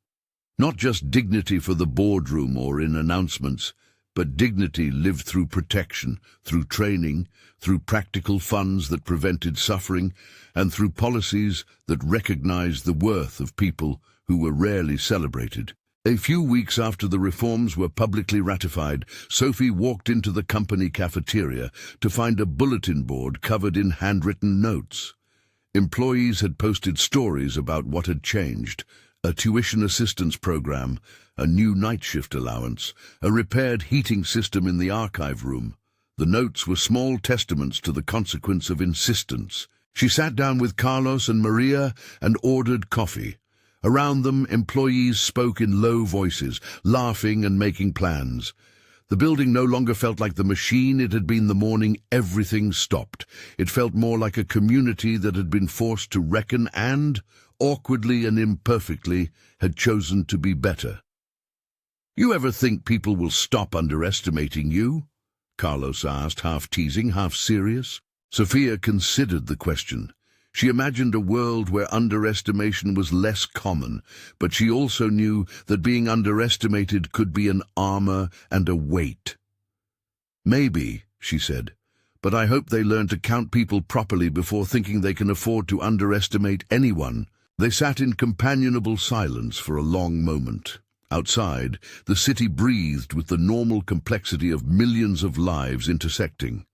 Not just dignity for the boardroom or in announcements, but dignity lived through protection, through training, through practical funds that prevented suffering, and through policies that recognized the worth of people who were rarely celebrated. A few weeks after the reforms were publicly ratified, Sophie walked into the company cafeteria to find a bulletin board covered in handwritten notes. Employees had posted stories about what had changed: a tuition assistance program, a new night shift allowance, a repaired heating system in the archive room. The notes were small testaments to the consequence of insistence. She sat down with Carlos and Maria and ordered coffee. Around them, employees spoke in low voices, laughing and making plans. The building no longer felt like the machine it had been the morning everything stopped. It felt more like a community that had been forced to reckon and, awkwardly and imperfectly, had chosen to be better. "You ever think people will stop underestimating you?" Carlos asked, half teasing, half serious. Sofia considered the question. She imagined a world where underestimation was less common, but she also knew that being underestimated could be an armor and a weight. "Maybe," she said, "but I hope they learn to count people properly before thinking they can afford to underestimate anyone." They sat in companionable silence for a long moment. Outside, the city breathed with the normal complexity of millions of lives intersecting.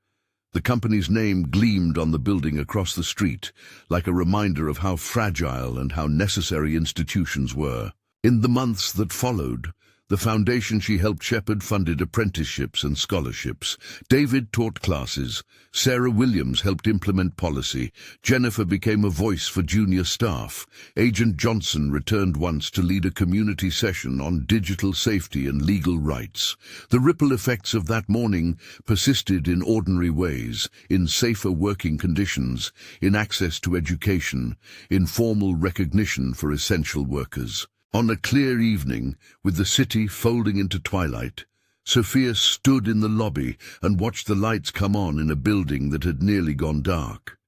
The company's name gleamed on the building across the street, like a reminder of how fragile and how necessary institutions were. In the months that followed, the foundation she helped shepherd funded apprenticeships and scholarships. David taught classes. Sarah Williams helped implement policy. Jennifer became a voice for junior staff. Agent Johnson returned once to lead a community session on digital safety and legal rights. The ripple effects of that morning persisted in ordinary ways, in safer working conditions, in access to education, in formal recognition for essential workers. On a clear evening, with the city folding into twilight, Sofia stood in the lobby and watched the lights come on in a building that had nearly gone dark.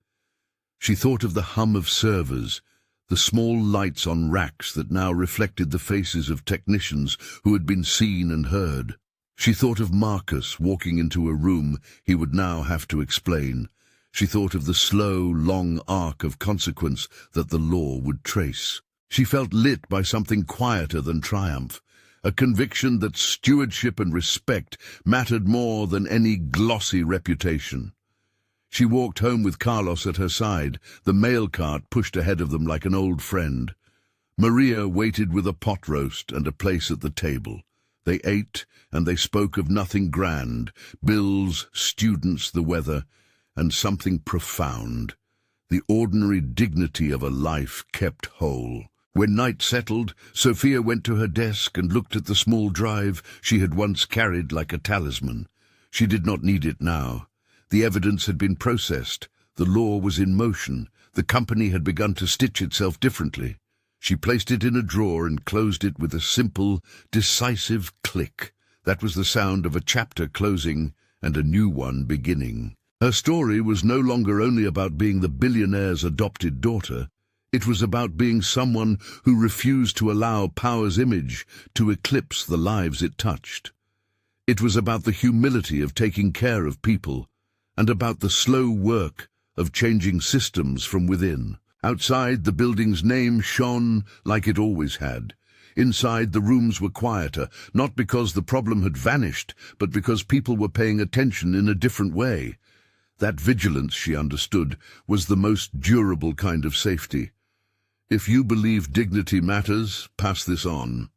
She thought of the hum of servers, the small lights on racks that now reflected the faces of technicians who had been seen and heard. She thought of Marcus walking into a room he would now have to explain. She thought of the slow, long arc of consequence that the law would trace. She felt lit by something quieter than triumph, a conviction that stewardship and respect mattered more than any glossy reputation. She walked home with Carlos at her side, the mail cart pushed ahead of them like an old friend. Maria waited with a pot roast and a place at the table. They ate, and they spoke of nothing grand, bills, students, the weather, and something profound, the ordinary dignity of a life kept whole. When night settled, Sofia went to her desk and looked at the small drive she had once carried like a talisman. She did not need it now. The evidence had been processed. The law was in motion. The company had begun to stitch itself differently. She placed it in a drawer and closed it with a simple, decisive click. That was the sound of a chapter closing and a new one beginning. Her story was no longer only about being the billionaire's adopted daughter. It was about being someone who refused to allow power's image to eclipse the lives it touched. It was about the humility of taking care of people, and about the slow work of changing systems from within. Outside, the building's name shone like it always had. Inside, the rooms were quieter, not because the problem had vanished, but because people were paying attention in a different way. That vigilance, she understood, was the most durable kind of safety. If you believe dignity matters, pass this on.